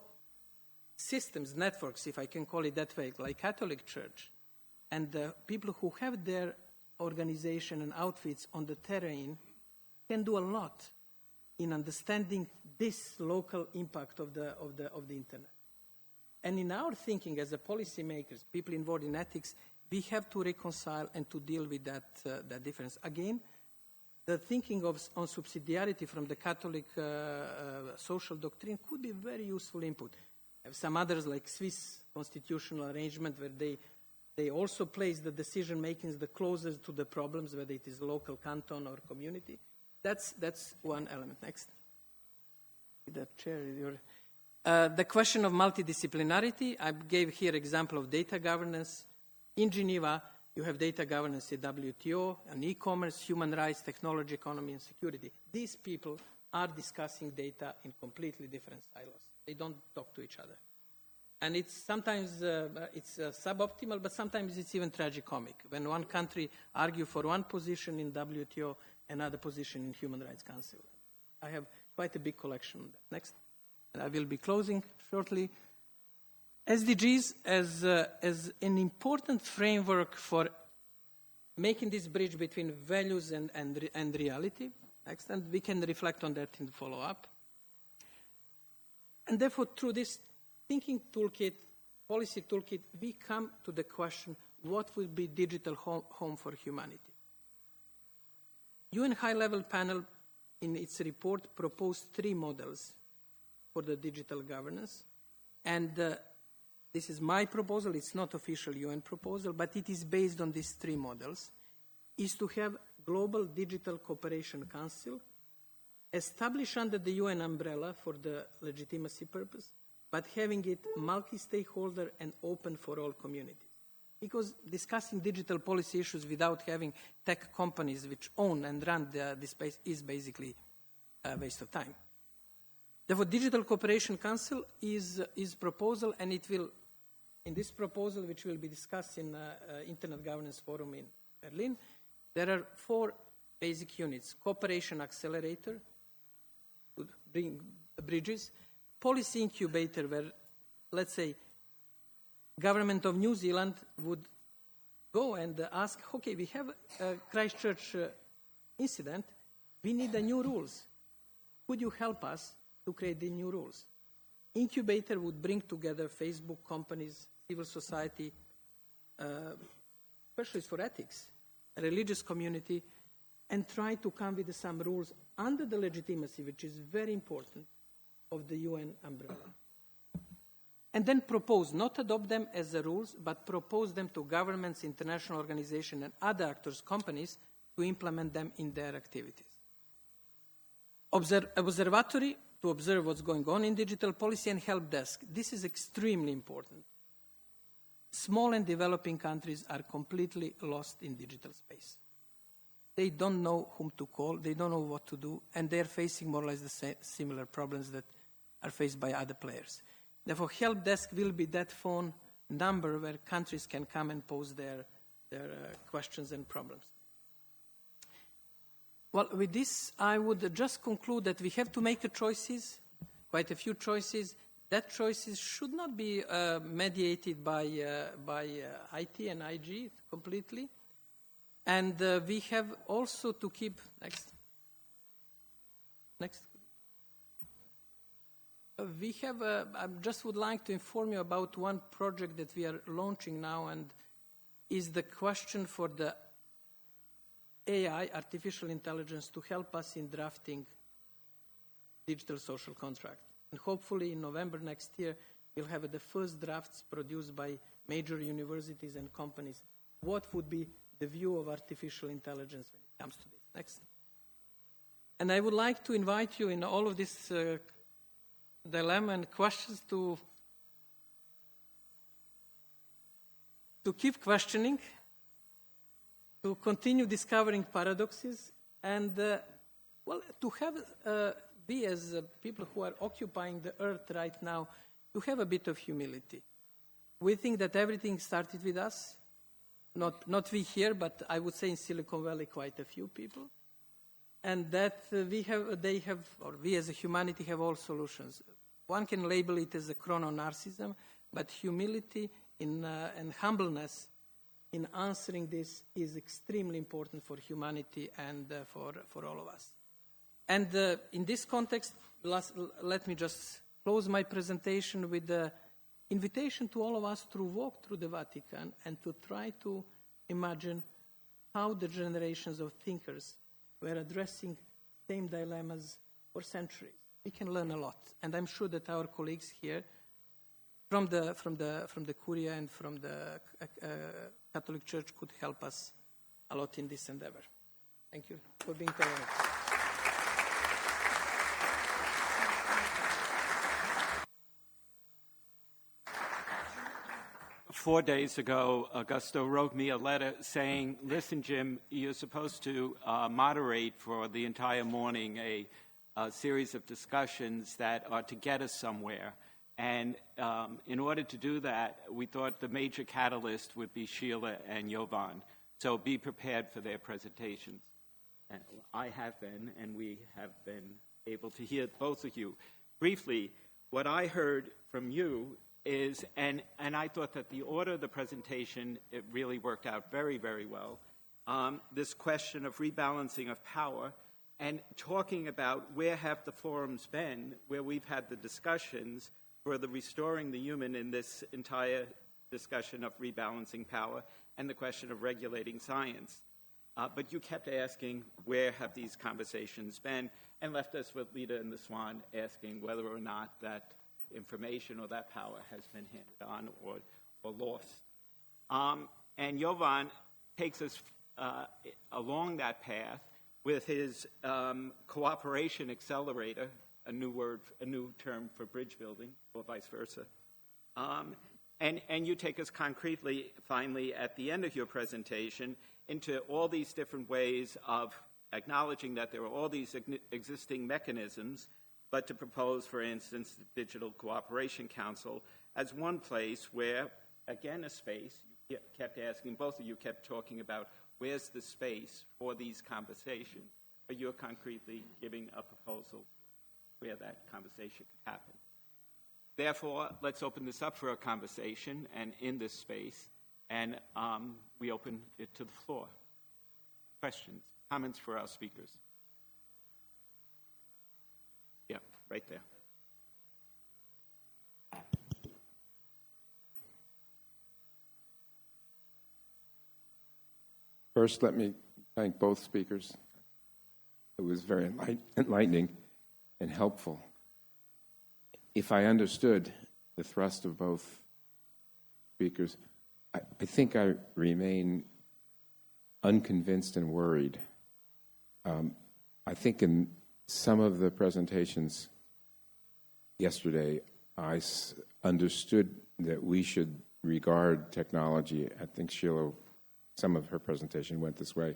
systems, networks, if I can call it that way, like Catholic Church, and the people who have their organization and outfits on the terrain can do a lot in understanding this local impact of the internet. And in our thinking as a policymakers, people involved in ethics, we have to reconcile and to deal with that difference. Again, the thinking on subsidiarity from the Catholic social doctrine could be very useful input. Have some others like Swiss constitutional arrangement where they also place the decision making the closest to the problems, whether it is local canton or community. That's one element. Next. The chair, the question of multidisciplinarity. I gave here example of data governance. In Geneva, you have data governance at WTO, and e-commerce, human rights, technology, economy, and security. These people are discussing data in completely different silos. They don't talk to each other. And it's sometimes suboptimal, but sometimes it's even tragicomic. When one country argues for one position in WTO, another position in Human Rights Council. I have quite a big collection on that. Next. And I will be closing shortly. SDGs as an important framework for making this bridge between values and reality. Next. And we can reflect on that in the follow-up. And therefore, through this thinking toolkit, policy toolkit, we come to the question, what will be digital home for humanity? UN High-Level Panel, in its report, proposed 3 models for the digital governance. And this is my proposal. It's not official UN proposal, but it is based on these 3 models, is to have Global Digital Cooperation Council established under the UN umbrella for the legitimacy purpose, but having it multi-stakeholder and open for all communities. Because discussing digital policy issues without having tech companies which own and run this space is basically a waste of time. Therefore, Digital Cooperation Council is proposal, and it will, in this proposal, which will be discussed in Internet Governance Forum in Berlin, there are 4 basic units. Cooperation Accelerator, would bring bridges. Policy Incubator, where, let's say, government of New Zealand would go and ask, okay, we have a Christchurch incident, we need the new rules. Could you help us to create the new rules? Incubator would bring together Facebook companies, civil society, specialists for ethics, a religious community, and try to come with some rules under the legitimacy, which is very important, of the UN umbrella. And then propose, not adopt them as the rules, but propose them to governments, international organizations, and other actors, companies, to implement them in their activities. Observatory, to observe what's going on in digital policy, and help desk. This is extremely important. Small and developing countries are completely lost in digital space. They don't know whom to call, they don't know what to do, and they're facing more or less the similar problems that are faced by other players. Therefore, help desk will be that phone number where countries can come and pose their questions and problems. Well, with this, I would just conclude that we have to make choices, quite a few choices. That choices should not be mediated by IT and IG completely. And we have also to keep, next. We have, I just would like to inform you about one project that we are launching now, and is the question for the AI, artificial intelligence, to help us in drafting digital social contract. And hopefully in November next year, we'll have the first drafts produced by major universities and companies. What would be the view of artificial intelligence when it comes to this? Next. And I would like to invite you in all of this dilemma and questions to keep questioning, to continue discovering paradoxes, and to have we as people who are occupying the earth right now, to have a bit of humility. we think that everything started with us. Not we here, but I would say in Silicon Valley quite a few people. And that we as a humanity have all solutions. One can label it as a chrono-narcissism, but humility and humbleness in answering this is extremely important for humanity and for all of us. And in this context, let me just close my presentation with the invitation to all of us to walk through the Vatican and to try to imagine how the generations of thinkers were addressing same dilemmas for centuries. We can learn a lot, and I'm sure that our colleagues here from the Curia and from the Catholic Church could help us a lot in this endeavor. Thank you for being tolerant. 4 days ago, Augusto wrote me a letter saying, listen, Jim, you're supposed to moderate for the entire morning a series of discussions that are to get us somewhere. And in order to do that, we thought the major catalyst would be Sheila and Jovan. So be prepared for their presentations. And I have been, and we have been able to hear both of you. Briefly, what I heard from you is, and I thought that the order of the presentation, it really worked out very, very well, this question of rebalancing of power and talking about where have the forums been, where we've had the discussions for the restoring the human in this entire discussion of rebalancing power and the question of regulating science. But you kept asking, where have these conversations been, and left us with Lita and the Swan asking whether or not that information or that power has been handed on or lost. And Jovan takes us along that path with his cooperation accelerator, a new term for bridge building, or vice versa. And you take us concretely, finally, at the end of your presentation, into all these different ways of acknowledging that there are all these existing mechanisms, but to propose, for instance, the Digital Cooperation Council as one place where, again, a space, you kept asking, both of you kept talking about where's the space for these conversations, but you're concretely giving a proposal where that conversation could happen. Therefore, let's open this up for a conversation, and in this space, and we open it to the floor. Questions, comments for our speakers? Yeah, right there. First, let me thank both speakers. It was very enlightening and helpful. If I understood the thrust of both speakers, I think I remain unconvinced and worried. I think in some of the presentations yesterday, I understood that we should regard technology, I think Sheila, some of her presentation went this way,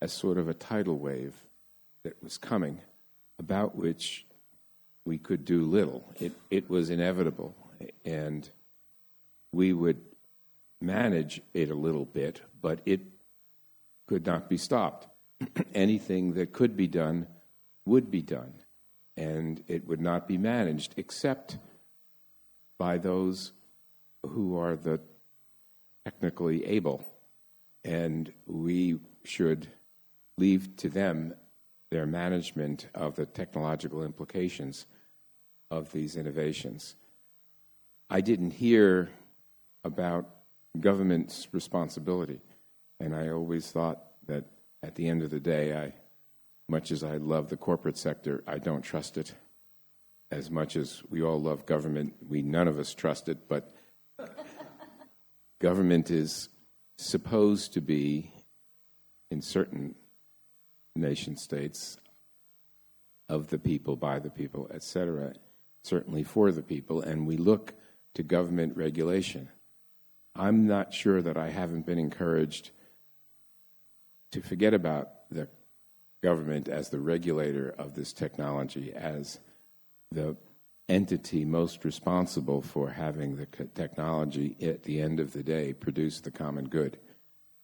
as sort of a tidal wave that was coming, about which we could do little. It was inevitable, and we would manage it a little bit, but it could not be stopped. Anything that could be done would be done, and it would not be managed except by those who are the technically able, and we should leave to them their management of the technological implications of these innovations. I didn't hear about government's responsibility, and I always thought that at the end of the day, much as I love the corporate sector, I don't trust it. As much as we all love government, none of us trust it, but government is supposed to be, in certain nation states, of the people, by the people, etc., certainly for the people, and we look to government regulation. I'm not sure that I haven't been encouraged to forget about the government as the regulator of this technology, as the entity most responsible for having the technology at the end of the day produce the common good.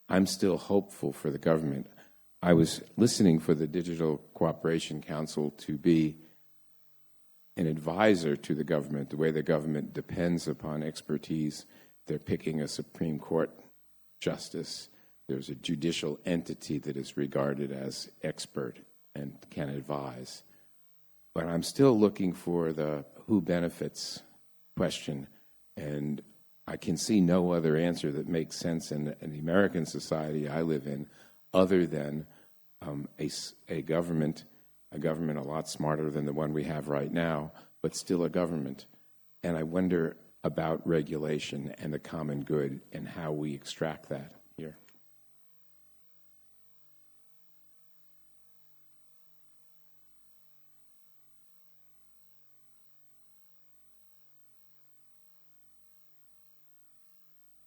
I'm still hopeful for the government. I was listening for the Digital Cooperation Council to be an advisor to the government, the way the government depends upon expertise. They're picking a Supreme Court justice. There's a judicial entity that is regarded as expert and can advise. But I'm still looking for the who benefits question, and I can see no other answer that makes sense in the American society I live in other than a government a lot smarter than the one we have right now, but still a government. And I wonder about regulation and the common good and how we extract that here.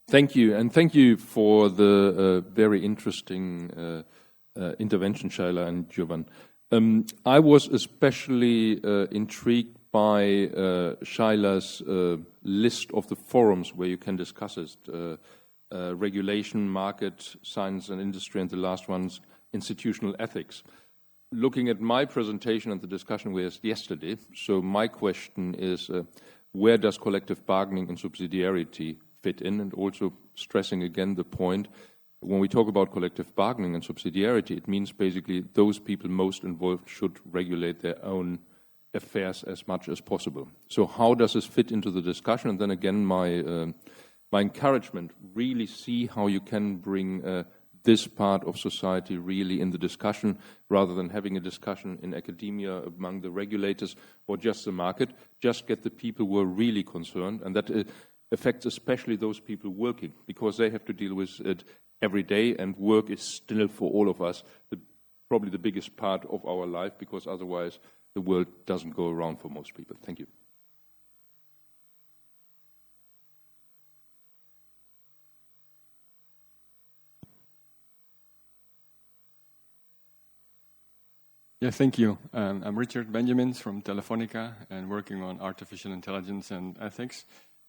Thank you, and thank you for the very interesting intervention, Shaila and Jovan. I was especially intrigued by Shaila's list of the forums where you can discuss it. Regulation, market, science and industry, and the last one's institutional ethics. Looking at my presentation and the discussion we had yesterday, so my question is, where does collective bargaining and subsidiarity fit in? And also stressing again the point, when we talk about collective bargaining and subsidiarity, it means basically those people most involved should regulate their own affairs as much as possible. So how does this fit into the discussion? And then again, my encouragement, really see how you can bring this part of society really in the discussion, rather than having a discussion in academia among the regulators or just the market. Just get the people who are really concerned, and that affects especially those people working, because they have to deal with it every day, and work is still for all of us probably the biggest part of our life, because otherwise the world doesn't go around for most people. Thank you. Yeah, thank you. I'm Richard Benjamins from Telefonica and working on artificial intelligence and ethics.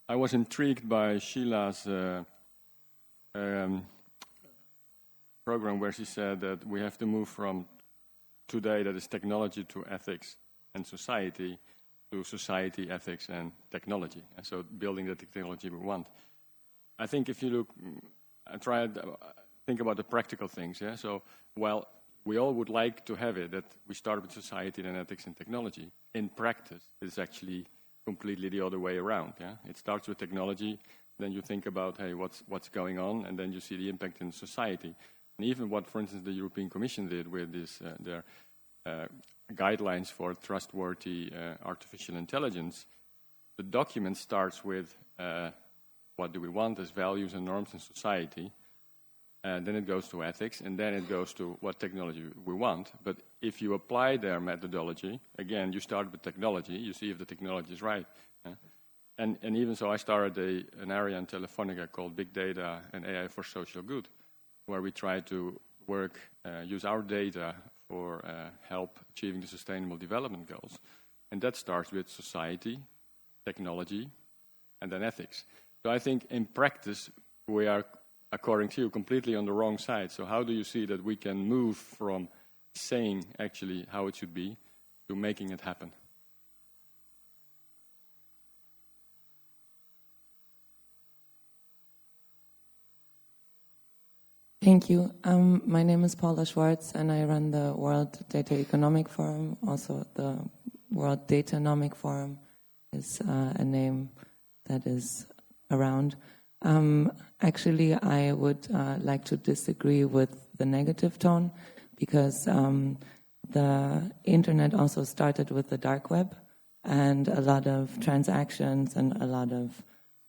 I was intrigued by Sheila's program where she said that we have to move from today, that is technology, to ethics and society, to society, ethics, and technology. And so building the technology we want. I think if you look, think about the practical things. Yeah. So while we all would like to have it that we start with society, then ethics and technology, in practice, it's actually completely the other way around. Yeah. It starts with technology, then you think about, hey, what's going on, and then you see the impact in society. And even what, for instance, the European Commission did with this, their guidelines for trustworthy artificial intelligence, the document starts with what do we want as values and norms in society, and then it goes to ethics, and then it goes to what technology we want. But if you apply their methodology, again, you start with technology, you see if the technology is right. And even so, I started an area in Telefonica called Big Data and AI for Social Good, where we try to work, use our data for help achieving the Sustainable Development Goals. And that starts with society, technology, and then ethics. So I think in practice, we are, according to you, completely on the wrong side. So how do you see that we can move from saying actually how it should be to making it happen? Thank you. My name is Paula Schwartz, and I run the World Data Economic Forum. Also, the World Datanomic Forum is a name that is around. Actually, I would like to disagree with the negative tone, because the internet also started with the dark web, and a lot of transactions and a lot of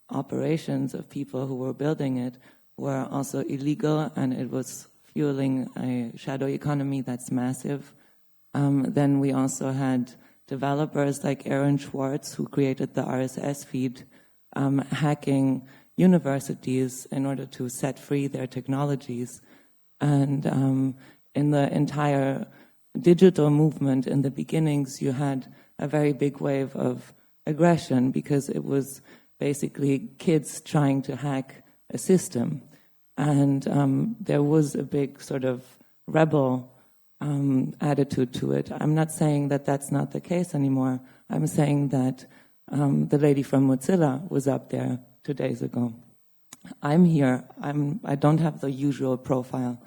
operations of people who were building it were also illegal, and it was fueling a shadow economy that's massive. Then we also had developers like Aaron Swartz, who created the RSS feed, hacking universities in order to set free their technologies. And in the entire digital movement, in the beginnings, you had a very big wave of aggression because it was basically kids trying to hack a system. And there was a big sort of rebel attitude to it. I'm not saying that that's not the case anymore. I'm saying that the lady from Mozilla was up there 2 days ago. I'm here. I don't have the usual profile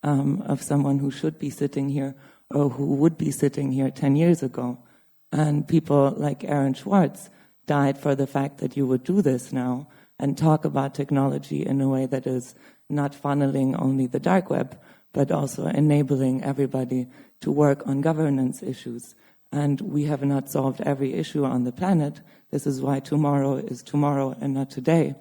of someone who should be sitting here or who would be sitting here 10 years ago. And people like Aaron Swartz died for the fact that you would do this now and talk about technology in a way that is not funneling only the dark web, but also enabling everybody to work on governance issues. And we have not solved every issue on the planet. This is why tomorrow is tomorrow and not today.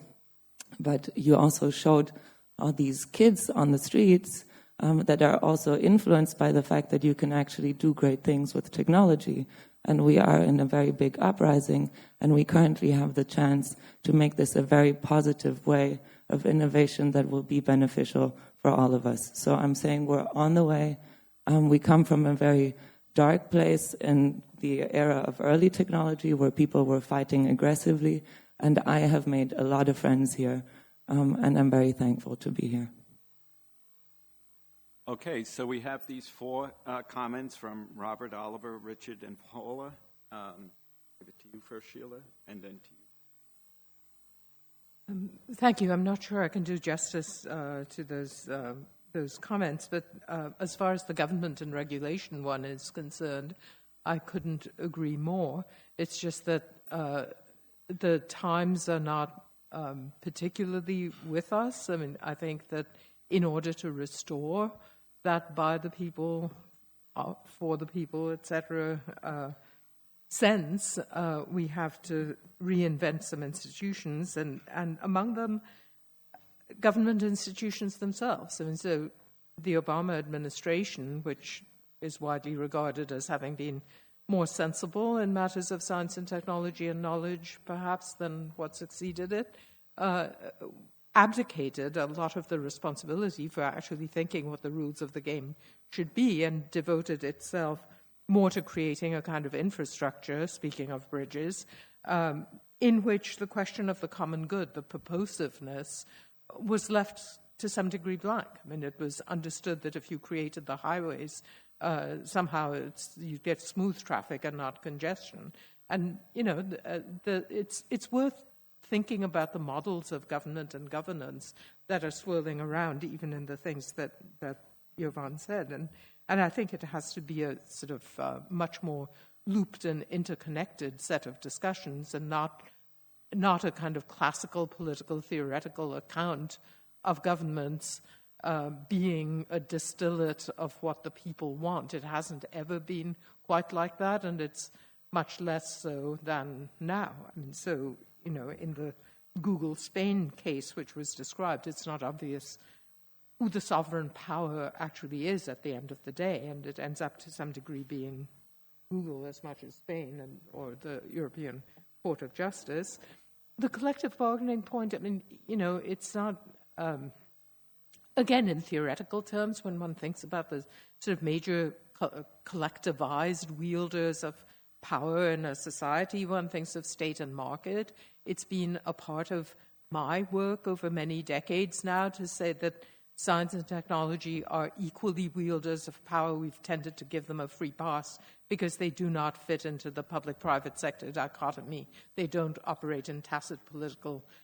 But you also showed all these kids on the streets that are also influenced by the fact that you can actually do great things with technology. And we are in a very big uprising, and we currently have the chance to make this a very positive way of innovation that will be beneficial for all of us. So I'm saying we're on the way. We come from a very dark place in the era of early technology where people were fighting aggressively, and I have made a lot of friends here, and I'm very thankful to be here. Okay, so we have these 4 comments from Robert, Oliver, Richard, and Paula. Give it to you first, Sheila, and then to you. Thank you. I'm not sure I can do justice to those comments, but as far as the government and regulation one is concerned, I couldn't agree more. It's just that the times are not particularly with us. I mean, I think that in order to restore that by the people, for the people, etc., sense, we have to reinvent some institutions, and among them, government institutions themselves. I mean, so the Obama administration, which is widely regarded as having been more sensible in matters of science and technology and knowledge, perhaps, than what succeeded it, abdicated a lot of the responsibility for actually thinking what the rules of the game should be and devoted itself more to creating a kind of infrastructure, speaking of bridges, in which the question of the common good, the purposiveness, was left to some degree blank. I mean, it was understood that if you created the highways, somehow you get smooth traffic and not congestion. And, you know, it's worth thinking about the models of government and governance that are swirling around, even in the things that Jovan said. And I think it has to be a sort of much more looped and interconnected set of discussions, and not a kind of classical political theoretical account of governments being a distillate of what the people want. It hasn't ever been quite like that, and it's much less so than now. I mean, so, you know, in the Google Spain case, which was described, it's not obvious who the sovereign power actually is at the end of the day, and it ends up to some degree being Google as much as Spain or the European Court of Justice. The collective bargaining point, I mean, you know, it's not, again, in theoretical terms, when one thinks about the sort of major collectivized wielders of power in a society, one thinks of state and market. It's been a part of my work over many decades now to say that science and technology are equally wielders of power. We've tended to give them a free pass because they do not fit into the public-private sector dichotomy. They don't operate in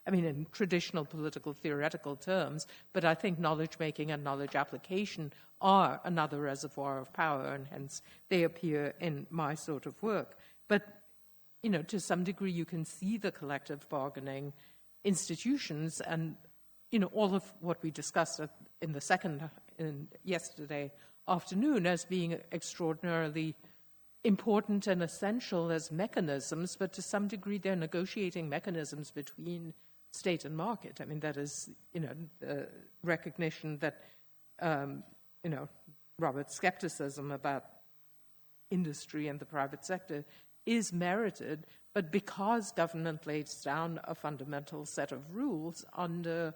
in traditional political theoretical terms, but I think knowledge-making and knowledge application are another reservoir of power, and hence they appear in my sort of work. But, you know, to some degree you can see the collective bargaining institutions and, you know, all of what we discussed in yesterday afternoon as being extraordinarily important and essential as mechanisms, but to some degree they're negotiating mechanisms between state and market. I mean, that is, you know, the recognition that, you know, Robert's skepticism about industry and the private sector is merited, but because government lays down a fundamental set of rules under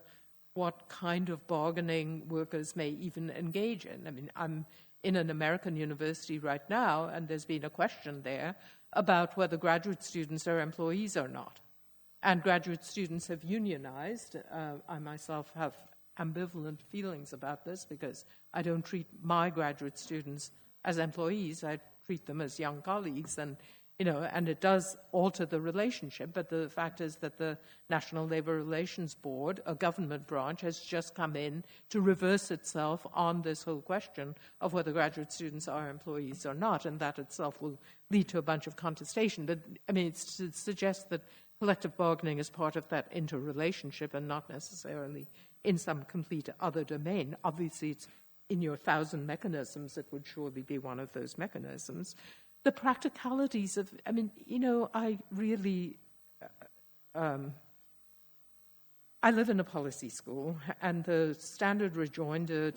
what kind of bargaining workers may even engage in. I mean, I'm in an American university right now, and there's been a question there about whether graduate students are employees or not. And graduate students have unionized. I myself have ambivalent feelings about this because I don't treat my graduate students as employees. I treat them as young colleagues, and and it does alter the relationship. But the fact is that the National Labor Relations Board, a government branch, has just come in to reverse itself on this whole question of whether graduate students are employees or not, and that itself will lead to a bunch of contestation. But I mean, it suggests that collective bargaining is part of that interrelationship and not necessarily in some complete other domain. Obviously, it's in your 1,000 mechanisms, it would surely be one of those mechanisms. The practicalities of, I really, I live in a policy school, and the standard rejoinder,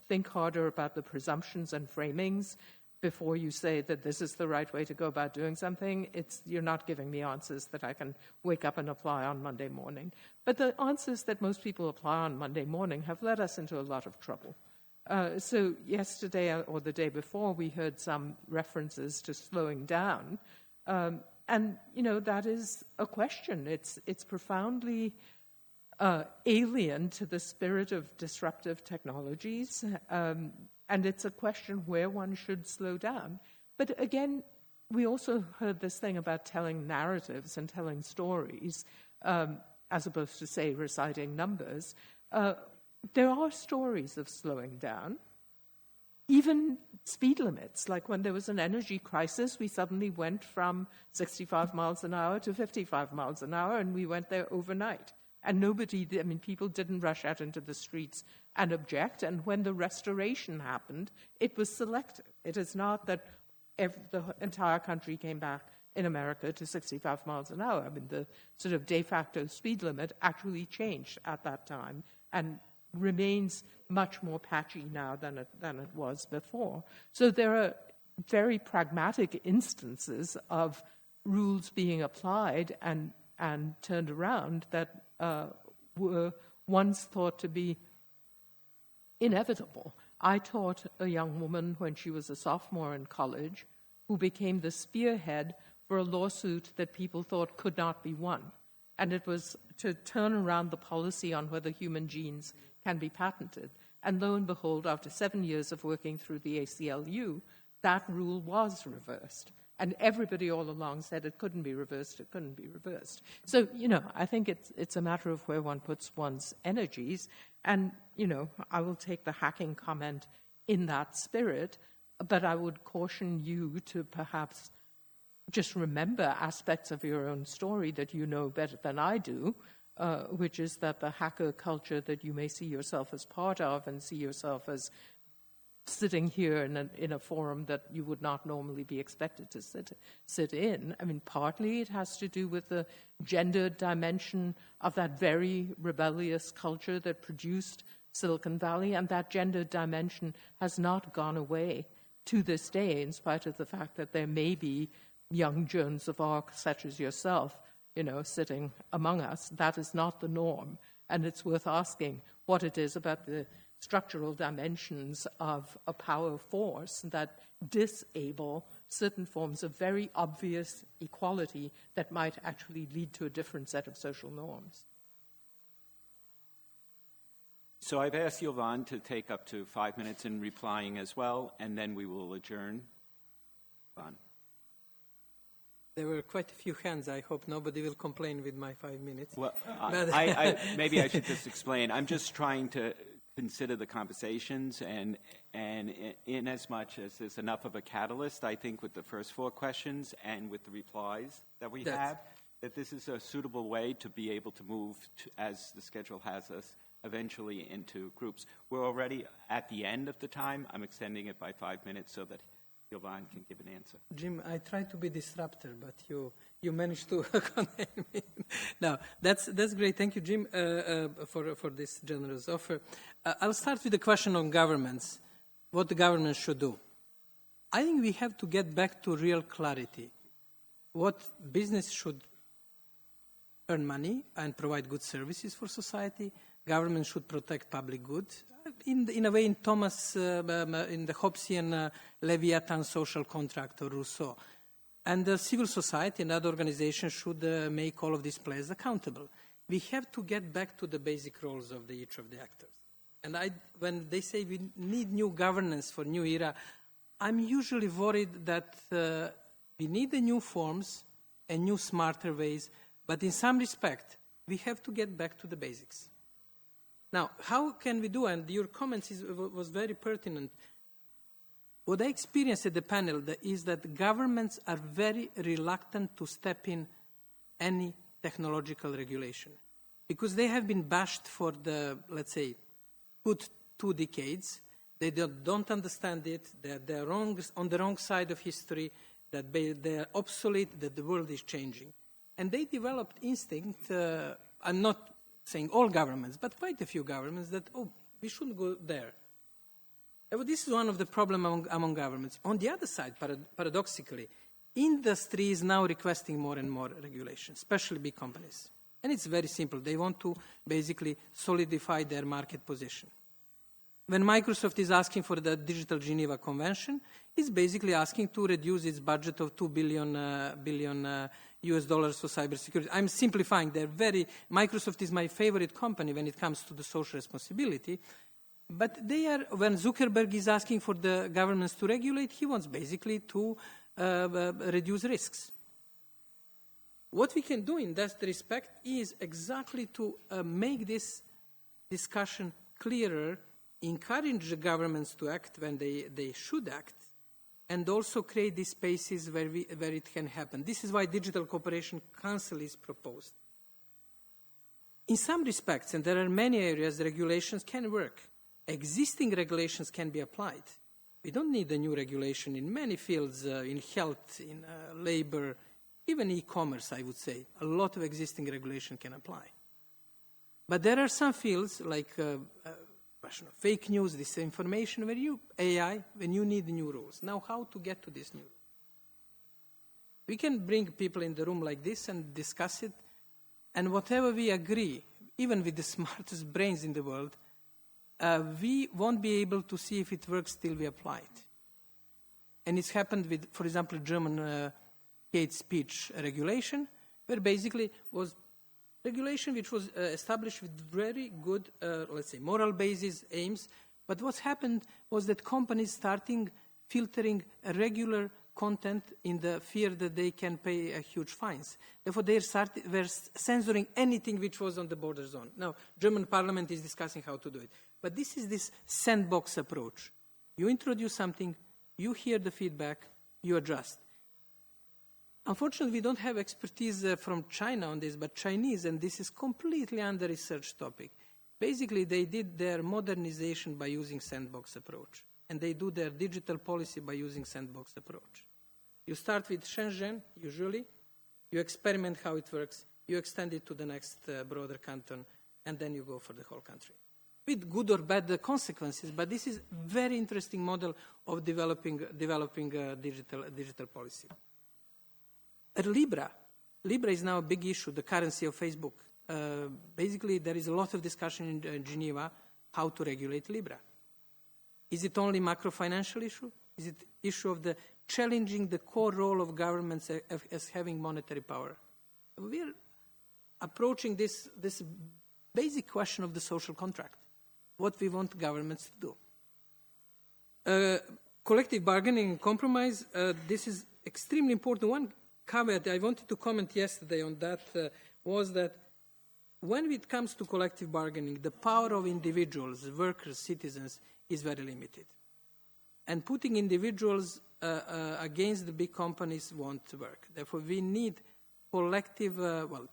think harder about the presumptions and framings before you say that this is the right way to go about doing something. You're not giving me answers that I can wake up and apply on Monday morning. But the answers that most people apply on Monday morning have led us into a lot of trouble. So yesterday or the day before, we heard some references to slowing down. And, that is a question. It's profoundly alien to the spirit of disruptive technologies. And it's a question where one should slow down. But again, we also heard this thing about telling narratives and telling stories, as opposed to, say, reciting numbers. There are stories of slowing down. Even speed limits, like when there was an energy crisis, we suddenly went from 65 miles an hour to 55 miles an hour, and we went there overnight. And people didn't rush out into the streets and object. And when the restoration happened, it was selective. It is not that the entire country came back in America to 65 miles an hour. The sort of de facto speed limit actually changed at that time and remains much more patchy now than it was before. So there are very pragmatic instances of rules being applied and turned around that were once thought to be inevitable. I taught a young woman when she was a sophomore in college who became the spearhead for a lawsuit that people thought could not be won. And it was to turn around the policy on whether human genes can be patented. And lo and behold, after 7 years of working through the ACLU, that rule was reversed. And everybody all along said it couldn't be reversed, it couldn't be reversed. So, I think it's a matter of where one puts one's energies. And, I will take the hacking comment in that spirit, but I would caution you to perhaps just remember aspects of your own story that you know better than I do, which is that the hacker culture that you may see yourself as part of and see yourself as sitting here in a forum that you would not normally be expected to sit in. Partly it has to do with the gender dimension of that very rebellious culture that produced Silicon Valley, and that gender dimension has not gone away to this day, in spite of the fact that there may be young Joans of Arc, such as yourself, sitting among us. That is not the norm, and it's worth asking what it is about the structural dimensions of a power force that disable certain forms of very obvious equality that might actually lead to a different set of social norms. So I've asked Jovan to take up to 5 minutes in replying as well, and then we will adjourn. Jovan. There were quite a few hands. I hope nobody will complain with my 5 minutes. Well, maybe I should just explain. I'm just trying to consider the conversations, and in as much as there's enough of a catalyst, I think, with the first 4 questions and with the replies that we have, that this is a suitable way to be able to move, as the schedule has us, eventually into groups. We're already at the end of the time. I'm extending it by 5 minutes so that Jovan can give an answer. Jim, I tried to be disruptor, but you managed to contain me. No, that's great. Thank you, Jim, for this generous offer. I'll start with the question on governments, what the government should do. I think we have to get back to real clarity. What business should earn money and provide good services for society. Government should protect public good. In a way, in Thomas, in the Hobbesian Leviathan social contract or Rousseau. And the civil society and other organizations should make all of these players accountable. We have to get back to the basic roles of each of the actors. And when they say we need new governance for new era, I'm usually worried that we need the new forms and new smarter ways, but in some respect, we have to get back to the basics. Now, how can we do? And your comments was very pertinent. What I experienced at the panel is that governments are very reluctant to step in any technological regulation because they have been bashed for the, let's say, good 2 decades. They don't understand it, they're on the wrong side of history, that they're obsolete, that the world is changing. And they developed instinct, I'm not saying all governments, but quite a few governments that, we shouldn't go there. This is one of the problems among governments. On the other side, paradoxically, industry is now requesting more and more regulation, especially big companies. And it's very simple. They want to basically solidify their market position. When Microsoft is asking for the Digital Geneva Convention, it's basically asking to reduce its budget of $2 billion US dollars for cybersecurity. I'm simplifying. Microsoft is my favorite company when it comes to the social responsibility. But when Zuckerberg is asking for the governments to regulate, he wants basically to reduce risks. What we can do in that respect is exactly to make this discussion clearer, encourage the governments to act when they should act, and also create these spaces where it can happen. This is why Digital Cooperation Council is proposed. In some respects, and there are many areas, regulations can work. Existing regulations can be applied. We don't need a new regulation in many fields, in health, in labor, even e-commerce, I would say. A lot of existing regulation can apply. But there are some fields like fake news, disinformation, when you need new rules. Now, how to get to this new rule? We can bring people in the room like this and discuss it, and whatever we agree, even with the smartest brains in the world, we won't be able to see if it works till we apply it. And it's happened with, for example, German hate speech regulation, where basically was regulation which was established with very good, let's say, moral basis, aims. But what happened was that companies starting filtering regular content in the fear that they can pay huge fines. Therefore, they were censoring anything which was on the border zone. Now, German parliament is discussing how to do it. But this is this sandbox approach. You introduce something, you hear the feedback, you adjust. Unfortunately, we don't have expertise from China on this, but Chinese, and this is completely under-researched topic. Basically, they did their modernization by using sandbox approach. And they do their digital policy by using sandbox approach. You start with Shenzhen, usually. You experiment how it works. You extend it to the next broader canton, and then you go for the whole country. With good or bad consequences, but this is a very interesting model of developing digital policy. Libra is now a big issue, the currency of Facebook. Basically, there is a lot of discussion in Geneva how to regulate Libra. Is it only macro-financial issue? Is it issue of the challenging the core role of governments as having monetary power? We're approaching this basic question of the social contract, what we want governments to do. Collective bargaining and compromise, this is extremely important. One caveat I wanted to comment yesterday on that was that when it comes to collective bargaining, the power of individuals, workers, citizens, is very limited. And putting individuals against the big companies won't work. Therefore, we need collective,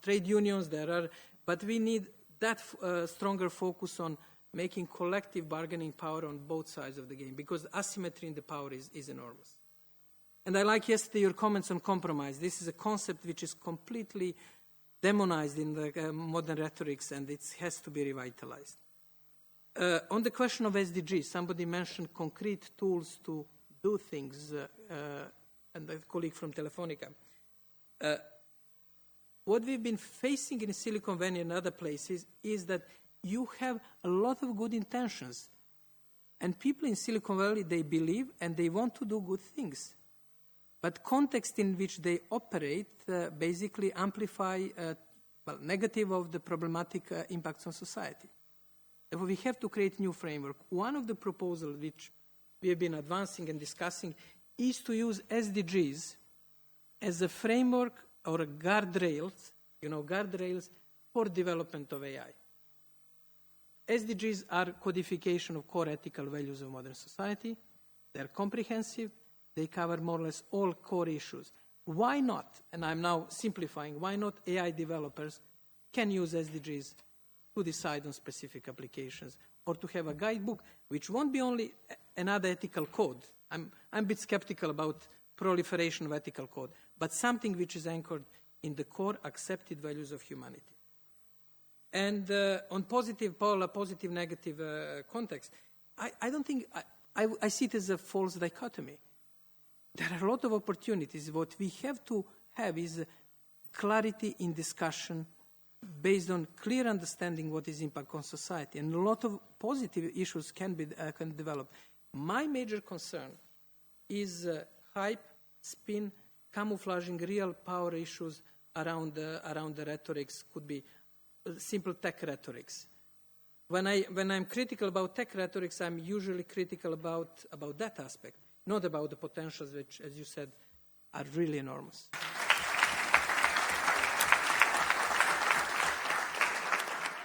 trade unions there are, but we need that stronger focus on making collective bargaining power on both sides of the game, because asymmetry in the power is enormous. And I like yesterday your comments on compromise. This is a concept which is completely demonized in the modern rhetorics, and it has to be revitalized. On the question of SDGs, somebody mentioned concrete tools to do things, and a colleague from Telefonica. What we've been facing in Silicon Valley and other places is that you have a lot of good intentions. And people in Silicon Valley, they believe and they want to do good things. but context in which they operate basically amplify negative of the problematic impacts on society. Therefore, we have to create new framework. One of the proposals which we have been advancing and discussing is to use SDGs as a framework or a guardrails, guardrails for development of AI. SDGs are codification of core ethical values of modern society. They're comprehensive. They cover more or less all core issues. Why not, and I'm now simplifying, why not AI developers can use SDGs to decide on specific applications or to have a guidebook which won't be only another ethical code. I'm a bit skeptical about proliferation of ethical code, but something which is anchored in the core accepted values of humanity. And on positive, negative context, I don't think, I see it as a false dichotomy. There are a lot of opportunities. What we have to have is clarity in discussion based on clear understanding what is impact on society. And a lot of positive issues can develop. My major concern is hype, spin, camouflaging real power issues around the rhetorics, could be simple tech rhetorics. When I'm critical about tech rhetorics, I'm usually critical about that aspect, not about the potentials which, as you said, are really enormous.